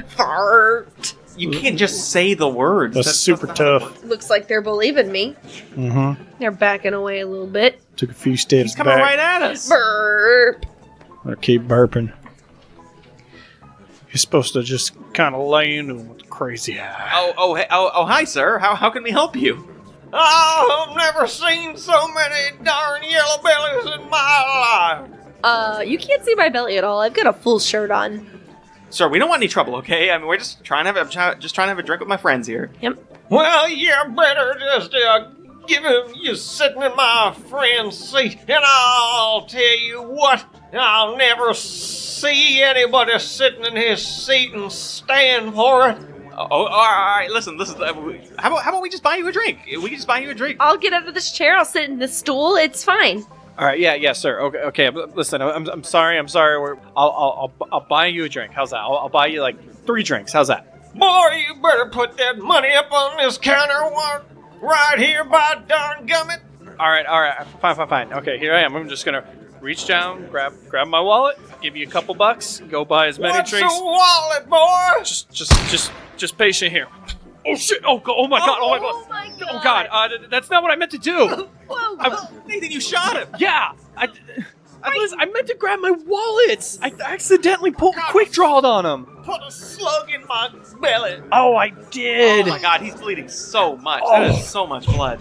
fart. You can't just say the words. That's super tough. Looks like they're believing me. Mm-hmm. They're backing away a little bit. Took a few steps He's coming back. right at us. Burp. I keep burping. You're supposed to just kind of lay into him with a crazy eye. Oh, hi, sir. How can we help you? Oh, I've never seen so many darn yellow bellies in my life. You can't see my belly at all. I've got a full shirt on. Sir, we don't want any trouble, okay? I mean, we're just trying to have a drink with my friends here. Yep. Well, you better just give him you sitting in my friend's seat, and I'll tell you what, I'll never see anybody sitting in his seat and stand for it. Oh, all right. Listen. How about we just buy you a drink? We can just buy you a drink. I'll get out of this chair. I'll sit in this stool. It's fine. All right, yeah, sir. Okay. Listen, I'm sorry. I'll buy you a drink. How's that? I'll buy you like 3 drinks. How's that? Boy, you better put that money up on this counter right here, by darn gummit. All right. Fine. Okay, here I am. I'm just gonna reach down, grab my wallet, give you a couple bucks, go buy as many What's drinks. a wallet, boy? Just patient here. Oh shit! Oh my god! Oh my god! Oh god! That's not what I meant to do. Whoa. Nathan, you shot him. Yeah, I meant to grab my wallet. I accidentally quick drawed on him. Put a slug in my belly. Oh, I did. Oh my god, he's bleeding so much. Oh. That is so much blood.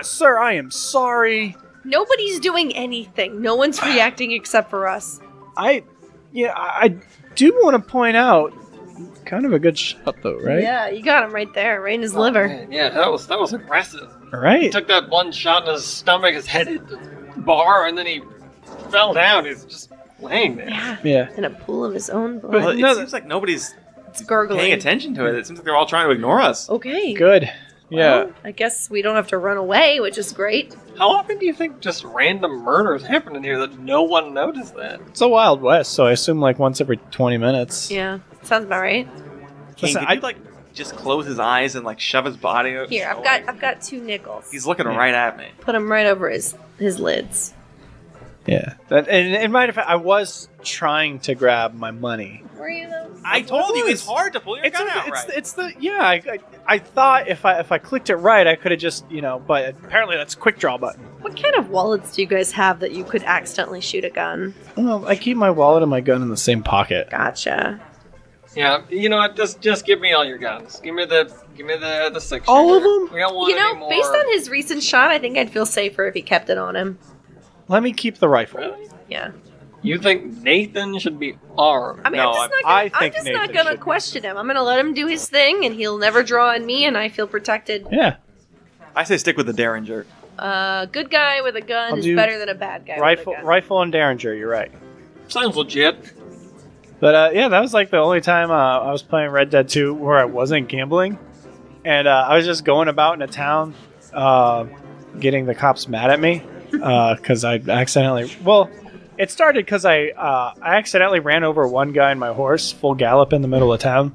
Sir, I am sorry. Nobody's doing anything. No one's reacting except for us. I do want to point out, kind of a good shot though, right? Yeah, you got him right there, right in his liver. Man, yeah, that was impressive. He Right. took that one shot in his stomach, his head hit the bar, and then he fell down. He's just laying there. Yeah. Yeah. In a pool of his own blood. Well, no, it seems like nobody's It's gurgling. paying attention to it. It seems like they're all trying to ignore us. Okay. Good. Yeah. Well, I guess we don't have to run away, which is great. How often do you think just random murders happen in here that no one noticed that? It's a Wild West, so I assume like once every 20 minutes. Yeah, sounds about right. King, Listen, could you just close his eyes and shove his body? Here, I've got 2 nickels. He's looking right at me. Put them right over his lids. Yeah. And in my defense, I was trying to grab my money. Were you though? I told you it's hard to pull your gun out right. I thought if I clicked it right, I could have just, but apparently that's a quick draw button. What kind of wallets do you guys have that you could accidentally shoot a gun? Well, I keep my wallet and my gun in the same pocket. Gotcha. Yeah, you know what? Just give me all your guns. Give me the 6. All of them? We don't want You know, any more. based on his recent shot, I think I'd feel safer if he kept it on him. Let me keep the rifle. Really? Yeah. You think Nathan should be armed? I mean, No, I'm I just think not Nathan gonna should be. question him. I'm gonna let him do his thing, and he'll never draw on me, and I feel protected. Yeah. I say stick with the Derringer. Good guy with a gun I'll is do better than a bad guy Rifle with a gun. rifle and Derringer, you're right. Sounds legit. But yeah, that was the only time I was playing Red Dead 2 where I wasn't gambling. And I was just going about in a town getting the cops mad at me because I accidentally... Well, it started because I accidentally ran over one guy on my horse, full gallop in the middle of town.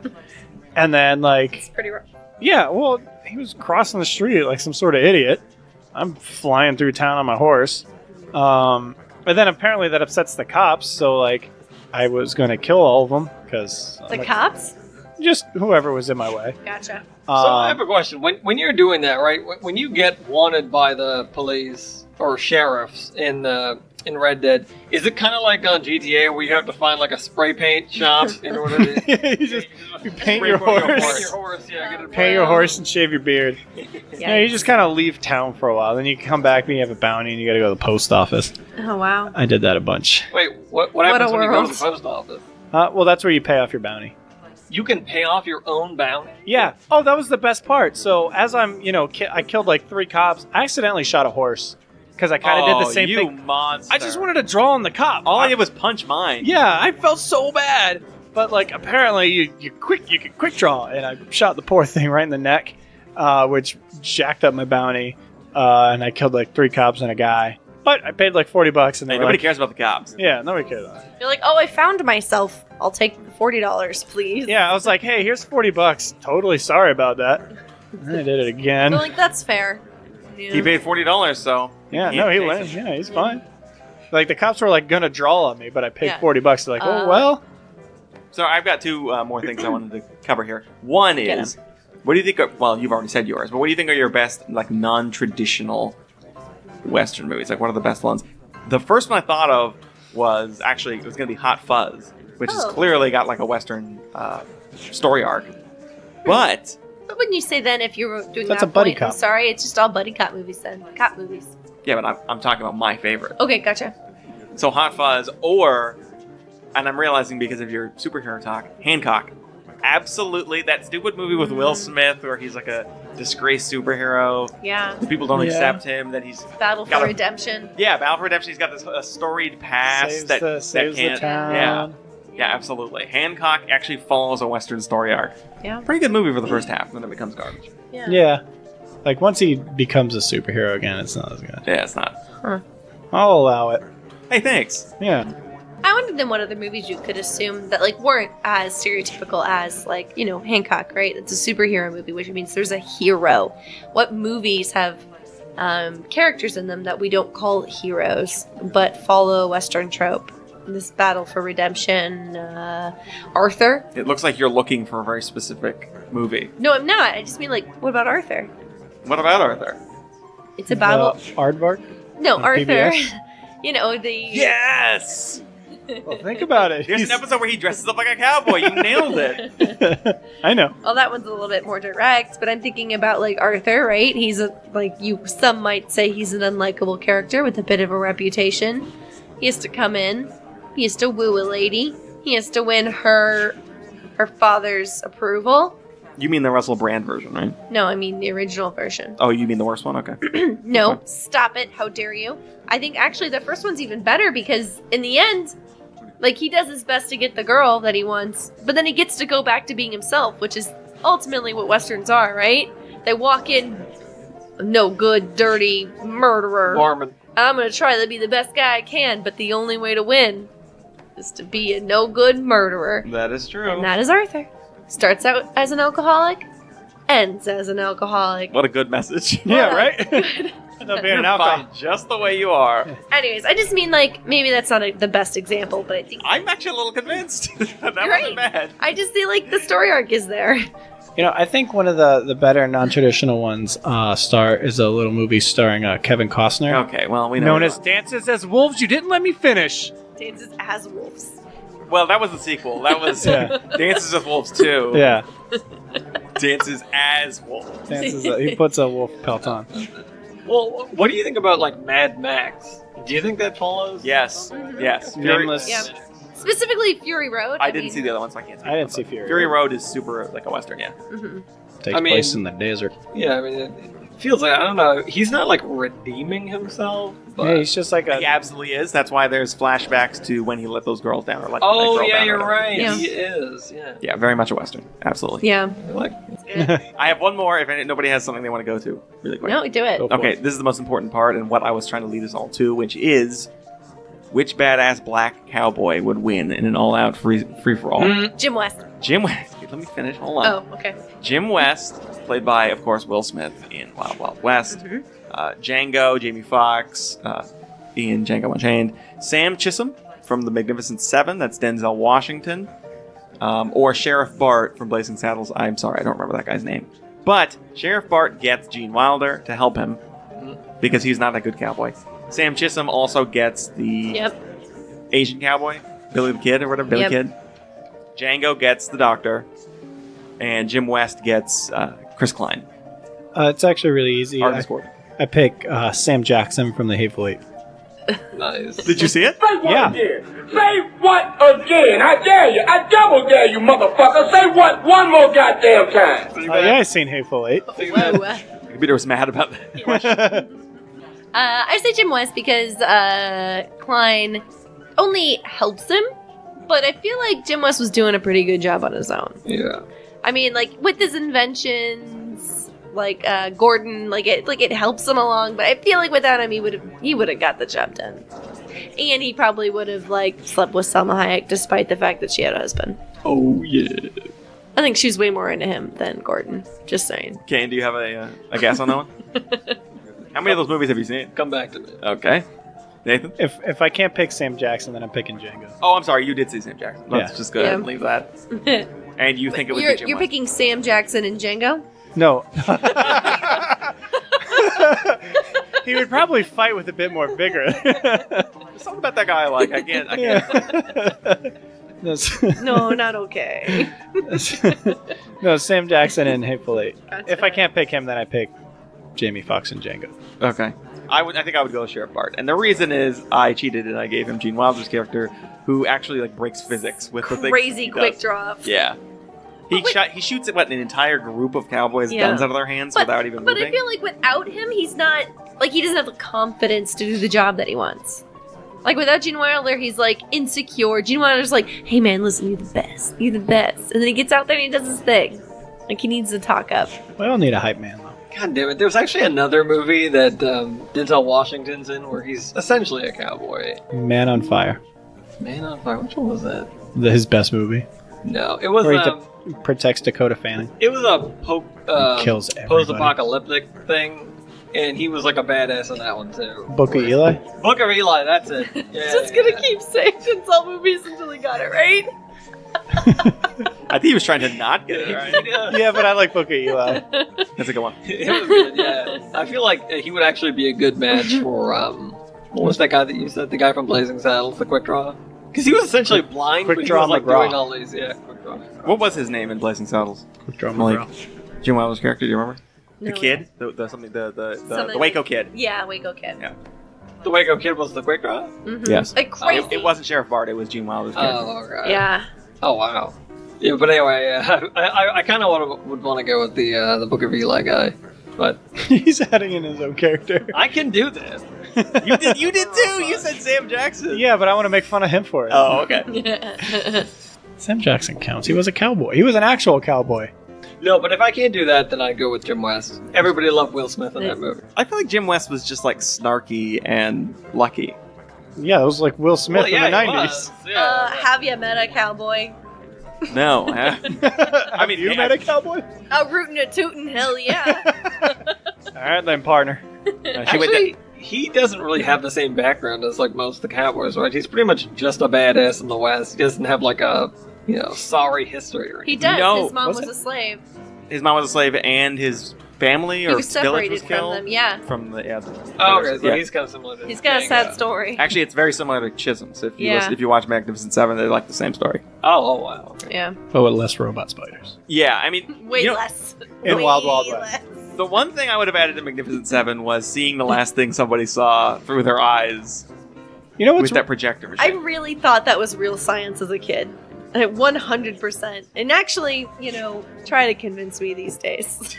And then, It's pretty rough. yeah, well, he was crossing the street like some sort of idiot. I'm flying through town on my horse. But then apparently that upsets the cops, so, I was going to kill all of them because... The cops? Just whoever was in my way. Gotcha. So I have a question. When you're doing that, right? When you get wanted by the police or sheriffs in Red Dead, is it kind of like on GTA where you have to find a spray paint shop in order to you paint spray your paint horse. your horse? Yeah, get it Paint your horse and shave your beard. Yeah. You just kind of leave town for a while. Then you come back and you have a bounty and you got to go to the post office. Oh wow. I did that a bunch. Wait, what happens a when you go to world. the post office? Well, that's where you pay off your bounty. You can pay off your own bounty? Yeah. Oh, that was the best part. So as I'm, I killed 3 cops. I accidentally shot a horse because I kind of did the same you thing. monster. I just wanted to draw on the cop. All I did was punch mine. Yeah, I felt so bad. But apparently you can quick draw, and I shot the poor thing right in the neck, which jacked up my bounty. And I killed 3 cops and a guy. But I paid $40, and Hey, nobody cares about the cops. Yeah, nobody cares about it. You're like, oh, I found myself. I'll take the $40, please. Yeah, I was like, hey, here's $40. Totally sorry about that. And I did it again. I'm like, that's fair. Yeah. He paid $40, so Yeah, he no, he can't wins. take it. Yeah, he's fine. The cops were gonna draw on me, but I paid Yeah. $40. They're like, oh well. So I've got 2 more things I wanted to cover here. One Get is, what do you think? Well, you've already said yours, but what do you think are your best non-traditional Western movies? What are the best ones? The first one I thought of was actually it was going to be Hot Fuzz, which has Oh. clearly got like a Western story arc. But But wouldn't you say then if you were doing That's that a buddy point, I'm cop. sorry, it's just all buddy cop movies then. Cop movies. yeah, but I'm talking about my favorite. Okay, gotcha. So Hot Fuzz, or, and I'm realizing because of your superhero talk, Hancock. Absolutely, that stupid movie with Will Smith where he's like a disgraced superhero. Yeah. The people don't Yeah. accept him. That he's Battle Got for a- Redemption. yeah, Battle for Redemption. He's got this a storied past Saves the can't. town. Yeah, absolutely. Hancock actually follows a Western story arc. Yeah. Pretty good movie for the first half, then it becomes garbage. Yeah. Like, once he becomes a superhero again, it's not as good. Yeah, it's not. I'll allow it. Hey, thanks. Yeah. I wondered then what other movies you could assume that like weren't as stereotypical as like, you know, Hancock, right? It's a superhero movie, which means there's a hero. What movies have characters in them that we don't call heroes, but follow a Western trope? This Battle for Redemption, Arthur. It looks like you're looking for a very specific movie. No, I'm not. I just mean like, what about Arthur? What about Arthur? It's a battle. Aardvark? No, on Arthur. PBS? You know the. Yes! Well, think about it. There's an episode where he dresses up like a cowboy. You nailed it. I know. Well, that one's a little bit more direct, but I'm thinking about like Arthur, right? He's a some might say he's an unlikable character with a bit of a reputation. He has to come in, he has to woo a lady, he has to win her father's approval. You mean the Russell Brand version, right? No, I mean the original version. Oh, you mean the worst one? Okay. No, stop it. How dare you? I think actually the first one's even better because in the end, like he does his best to get the girl that he wants, but then he gets to go back to being himself, which is ultimately what Westerns are, right? They walk in, no good, dirty murderer. Barman. I'm gonna try to be the best guy I can, but the only way to win is to be a no good murderer. That is true. And that is Arthur. Starts out as an alcoholic, ends as an alcoholic. What a good message. Yeah, What a right? good- Not being an You're alcohol. fine just the way you are. Anyways, I just mean like maybe that's not the best example, but I think I'm actually a little convinced. That Great. wasn't bad. I just feel like the story arc is there. You know, I think one of the better non-traditional ones is a little movie starring Kevin Costner. Okay, well, we know. Known as Dances as Wolves. You didn't let me finish. Dances as wolves. Well, that was the sequel. That was Yeah. Dances with Wolves 2. Yeah. Dances as Wolves. He puts a wolf pelt on. Well, what do you think about like Mad Max? Do you think that follows? Yes. Yes. Fury, Nameless. Yeah. Specifically Fury Road. I didn't mean, see the other one, so I can't say. I didn't see Fury. Fury Road is super like a Western, yeah. mhm. Takes I mean- place in the desert. Yeah, I mean, it feels like, I don't know, he's not like redeeming himself, but. Yeah, he's just like He absolutely is. That's why there's flashbacks to when he let those girls down. Or let that Oh, girl yeah, down or you're whatever. right. Yeah. He is, yeah. Yeah, very much a Western. Absolutely. Yeah. Like, I have one more if nobody has something they want to go to really quick. No, do it. Go for Okay, it. this is the most important part and what I was trying to lead us all to, which is which badass black cowboy would win in an all-out free-for-all? Jim West. Jim West. Let me finish. Hold on. Oh, okay. Jim West, played by, of course, Will Smith in Wild Wild West. Mhm. Django, Jamie Foxx, in Django Unchained. Sam Chisholm from The Magnificent Seven. That's Denzel Washington. Or Sheriff Bart from Blazing Saddles. I'm sorry, I don't remember that guy's name. But Sheriff Bart gets Gene Wilder to help him because he's not a good cowboy. Sam Chisholm also gets the Yep. Asian cowboy, Billy the Kid or whatever, Billy Yep. Kid. Django gets the doctor, and Jim West gets Chris Klein. It's actually really easy. Artemis Gordon. I pick Sam Jackson from the Hateful Eight. nice. Did you see it? Say what Yeah. again? Say what again? I dare you. I double dare you, motherfucker. Say what one more goddamn time. Yeah, I seen Hateful Eight. Whoa. The computer was mad about that. I say Jim West because Klein only helps him, but I feel like Jim West was doing a pretty good job on his own. Yeah. I mean, like with his inventions, like Gordon, like it helps him along. But I feel like without him, he would have got the job done, and he probably would have like slept with Salma Hayek, despite the fact that she had a husband. Oh, yeah. I think she's way more into him than Gordon. Just saying. Kane, do you have a guess on that one? How many of those movies have you seen? Come back to me. Okay. Nathan? If I can't pick Sam Jackson, then I'm picking Django. Oh, I'm sorry. You did see Sam Jackson. Let's Yeah. just go ahead and Yeah. leave that. And you think it would you're be Jim you're West. picking Sam Jackson and Django. No. He would probably fight with a bit more vigor. There's something about that guy I like. I can't. Yeah. No, not okay. No, Sam Jackson and Hateful Eight. That's If I fair. can't pick him, then I pick Jamie Foxx and Django. Okay. I think I would go with Sheriff Bart. And the reason is I cheated and I gave him Gene Wilder's character, who actually like breaks physics with the things Crazy he quick does. drop. Yeah. He shoots at an entire group of cowboys' Yeah. guns out of their hands without even But moving. I feel like without him, he's not like he doesn't have the confidence to do the job that he wants. Like without Gene Wilder, he's like insecure. Gene Wilder's like, "Hey man, listen, you're the best. You're the best." And then he gets out there and he does his thing. Like he needs to talk up. We all need a hype man, though. God damn it! There's actually another movie that Denzel Washington's in where he's essentially a cowboy. Man on Fire. Man on Fire. Which one was that? His best movie. No, it was. Where he protects Dakota Fanning. It was a Kills everybody. post-apocalyptic thing, and he was like a badass in that one too. Book of Eli? Book of Eli. That's it. Yeah, Just gonna keep saying Denzel movies until he got it right. I think he was trying to not get it right. Yeah, but I like Book of Eli. That's a good one. It was good. Yeah, I feel like he would actually be a good match for what was that guy that you said? The guy from Blazing Saddles, the quick draw. Because he was essentially blind, Quick but he Draw was like McGraw. doing all these. Yeah, quick draw. What was his name in Blazing Saddles? Quick Draw Like, McGraw. Jim Wilder's character, do you remember? No, The kid? The Something Waco like- kid. Yeah, Waco Kid. Yeah. The Waco Kid was the quick draw. Mhm. Yes. Like crazy. It wasn't Sheriff Bart, it was Gene Wilder's character. Oh, okay. Yeah. Oh wow. Yeah, but anyway, I kind of would want to go with the Book of Eli guy, but He's adding in his own character. I can do this. You did too! You said Sam Jackson! Yeah, but I want to make fun of him for it. Oh, okay. Sam Jackson counts. He was a cowboy. He was an actual cowboy. No, but if I can't do that, then I go with Jim West. Everybody loved Will Smith in that movie. I feel like Jim West was just like snarky and lucky. Yeah, it was like Will Smith Well, yeah, in the he 90s. was. Yeah. Have you met a cowboy? No. I mean, you met a cowboy? A rootin' a tootin', hell yeah. All right, then, partner. Actually, he doesn't really have the same background as like most of the cowboys, right? He's pretty much just a badass in the West. He doesn't have like a sorry history or He anything. does. No, His mom was was it? a slave. His mom was a slave and his family He or was village separated was from killed. them, yeah. From the, yeah. Oh, okay, so yeah. he's kind of similar to He's got a Django. sad story. Actually, it's very similar to Chisholm's. If you, Yeah. if you watch Magnificent Seven, they're like the same story. Oh, wow. Okay. Yeah. But with less robot spiders. Yeah, I mean, Way you know, less. In Way Wild Wild West. less. the one thing I would have added to Magnificent Seven was seeing the last thing somebody saw through their eyes You know what's with that projector I machine. really thought that was real science as a kid. 100%. And actually, try to convince me these days.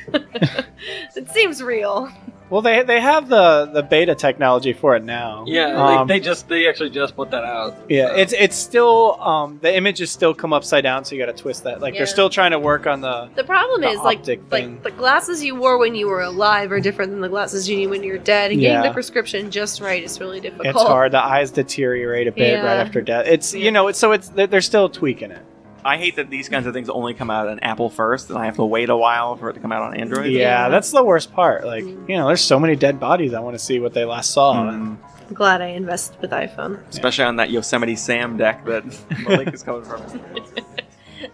It seems real. Well, they have the beta technology for it now. Yeah, they actually just put that out. Yeah, So. it's still the images still come upside down, so you got to twist that. Like Yeah. they're still trying to work on the. The problem The is, like optic thing. the glasses you wore when you were alive are different than the glasses you need when you're dead. And getting Yeah. the prescription just right is really difficult. It's hard. The eyes deteriorate a bit Yeah. right after death. It's they're still tweaking it. I hate that these kinds of things only come out on Apple first, and I have to wait a while for it to come out on Android. Yeah, Yeah. that's the worst part. Like there's so many dead bodies. I want to see what they last saw. Mm. I'm glad I invested with iPhone. Especially on that Yosemite Sam deck that Malik is coming from.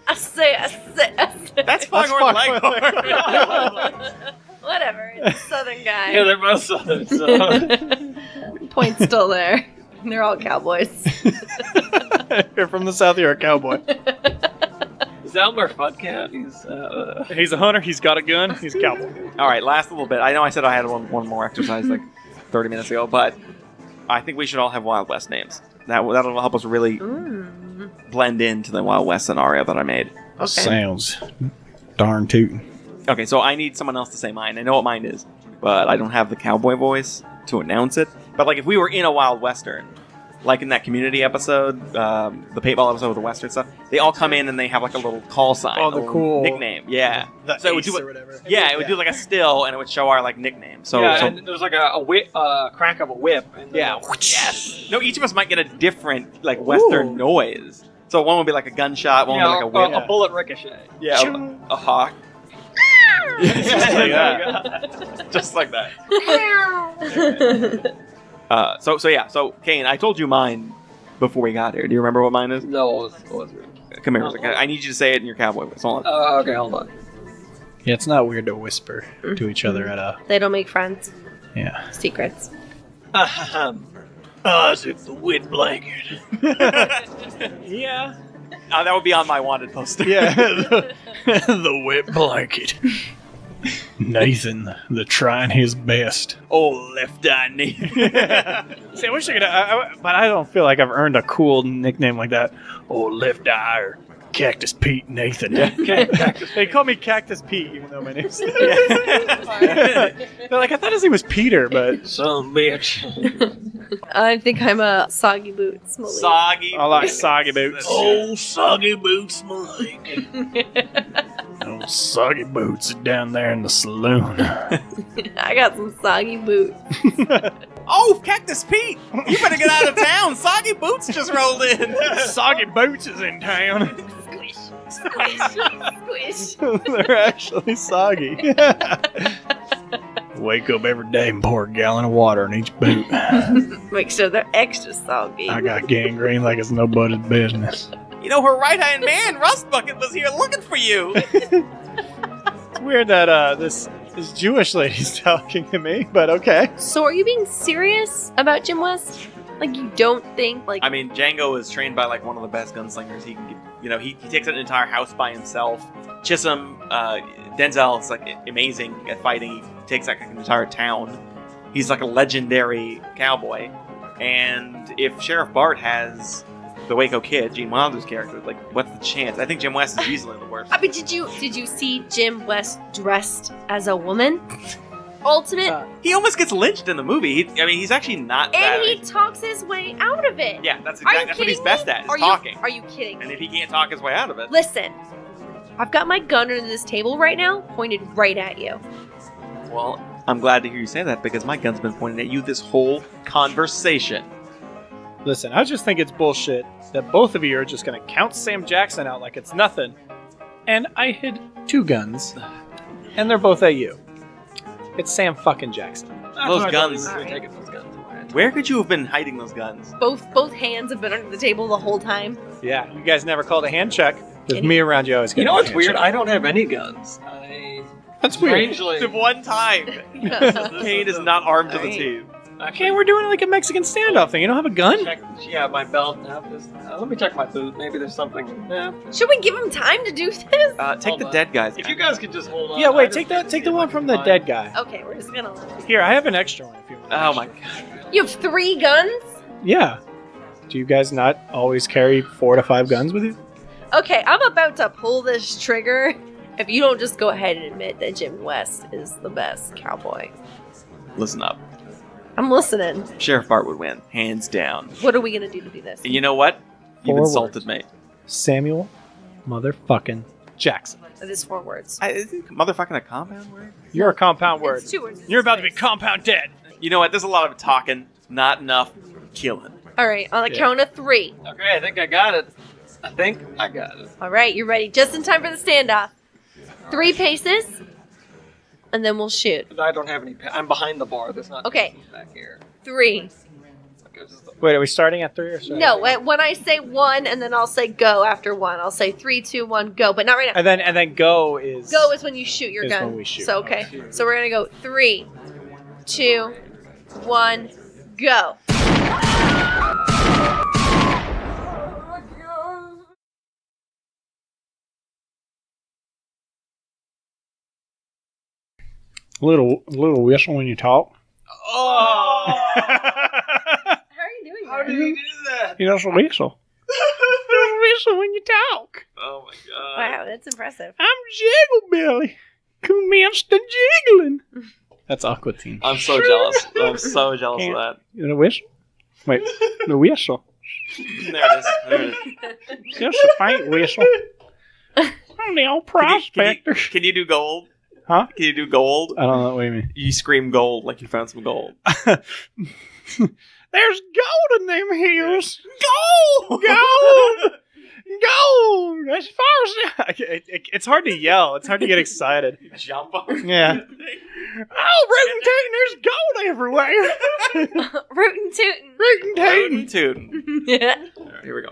I say. That's Foghorn Leghorn. Whatever. It's a Southern guy. Yeah, they're both Southern, so. Point's still there. They're all cowboys. You're from the South. You're a cowboy. Is Elmer Fuddcat? He's a hunter. He's got a gun. He's a cowboy. All right, last little bit. I know I said I had one more exercise like 30 minutes ago, but I think we should all have Wild West names. That'll help us really blend into the Wild West scenario that I made. Okay. Sounds darn tootin'. Okay, so I need someone else to say mine. I know what mine is, but I don't have the cowboy voice to announce it. But like if we were in a Wild Western, like in that Community episode, the paintball episode with the Western stuff, they all come in and they have like a little call sign, Oh, a the little cool nickname. Yeah. The So it would ace do or whatever. Yeah, it would do like a still, and it would show our like nickname. So, yeah, so and there's like a whip, crack of a whip. And then Yeah. yes. No, each of us might get a different like Western Ooh. noise. So one would be like a gunshot, one would be like a whip. a bullet ricochet. Yeah, a hawk. Just like that. Just like that. So Kane, I told you mine before we got here. Do you remember what mine is? No, it was weird. Come here, Rick. I need you to say it in your cowboy voice. Hold on. Okay, hold on. Yeah, it's not weird to whisper to each other at a. They don't make friends. Yeah. Secrets. As if the wind blanket. Yeah. That would be on my wanted poster. Yeah, the wet blanket. Nathan, the trying his best. Oh, left eye Nathan. See, I wish I could, but I don't feel like I've earned a cool nickname like that. Oh, left eye or Cactus Pete Nathan. They call me Cactus Pete, even though my name's. They're like, I thought his name was Peter, but Some bitch. I think I'm a Soggy Boots. Malik. Soggy. I like soggy boots. Oh, soggy boots, Mike. Oh, soggy boots are down there in the saloon. I got some soggy boots. Oh, Cactus Pete! You better get out of town. Soggy Boots just rolled in. Soggy boots is in town. Squish, squish, squish. They're actually soggy. Wake up every day and pour a gallon of water in each boot. Make sure they're extra soggy. I got gangrene like it's nobody's business. You know, her right-hand man, Rust Bucket, was here looking for you. It's weird that this Jewish lady's talking to me, but okay. So are you being serious about Jim West? Like, you don't think, like... I mean, Django is trained by, like, one of the best gunslingers. He can get, you know, he takes an entire house by himself. Chisholm, Denzel is, like, amazing at fighting. He takes, like, an entire town. He's, like, a legendary cowboy. And if Sheriff Bart has the Waco Kid, Gene Wilder's character, like, what's the chance? I think Jim West is easily the worst. I mean, did you see Jim West dressed as a woman? Ultimate... He almost gets lynched in the movie. He's actually not that... and he talks his way out of it. Yeah, that's Are you exactly that's what he's kidding best me? at, is talking. Are you kidding And me? if he can't talk his way out of it... Listen, I've got my gun under this table right now, pointed right at you. Well, I'm glad to hear you say that, because my gun's been pointed at you this whole conversation. Listen, I just think it's bullshit that both of you are just going to count Sam Jackson out like it's nothing. And I hid 2 guns, and they're both at you. It's Sam fucking Jackson. Those guns... Taking those guns away. Where could you have been hiding those guns? Both hands have been under the table the whole time. Yeah, you guys never called a hand check. With me around, you always get You know a what's hand weird? check. I don't have any guns. That's weird. Strangely... The one time Kane is not armed to the teeth. Okay, we're doing like a Mexican standoff thing. You don't have a gun? Yeah, my belt. Let me check my boot. Maybe there's something. Should we give him time to do this? Take Hold the on. dead guys. If you guys could just hold on. Yeah, I wait, just take the one from the dead guy. Okay, we're just gonna... Here, I have an extra one if you want. Oh my god. You have 3 guns? Yeah. Do you guys not always carry 4 to 5 guns with you? Okay, I'm about to pull this trigger if you don't just go ahead and admit that Jim West is the best cowboy. Listen up. I'm listening. Sheriff Bart would win, hands down. What are we gonna do to do this? And you know what? You've 4 insulted words. me. Samuel motherfucking Jackson. It is 4 words. Isn't motherfucking a compound word? You're a compound word. It's 2 words. You're about to be compound dead. You know what? There's a lot of talking, not enough killing. All right, on the Yeah. count of 3. Okay, I think I got it. All right, you're ready. Just in time for the standoff. 3 paces, and then we'll shoot. I don't have any. I'm behind the bar. There's not. Okay. Back here. 3. Okay, Wait, are we starting at 3 or so? No, when I say 1, and then I'll say go after 1. I'll say 3, 2, 1, go, but not right now. And then go is Go is when you shoot your is gun. when we shoot. So okay. So we're gonna go 3, 2, 1, go. little whistle when you talk. Oh! How are you doing? How did he do that? You just whistle. Just whistle when you talk. Oh my god. Wow, that's impressive. I'm Jiggle Billy. Commence the jiggling. That's Aqua Teen. I'm so jealous. I'm so jealous of that. You know whistle? Wait, the whistle. There it is. There it is. Just a faint whistle. I'm the old prospector. Can you do gold? Huh? Can you do gold? I don't know what you mean. You scream gold like you found some gold. There's gold in them hills. Gold! Gold! Gold! As far as it's hard to yell. It's hard to get excited. Jump up. Yeah. Oh, rootin' tootin', there's gold everywhere. Rootin' tootin'. Rootin' tootin'. Tootin'. Yeah. Alright, here we go.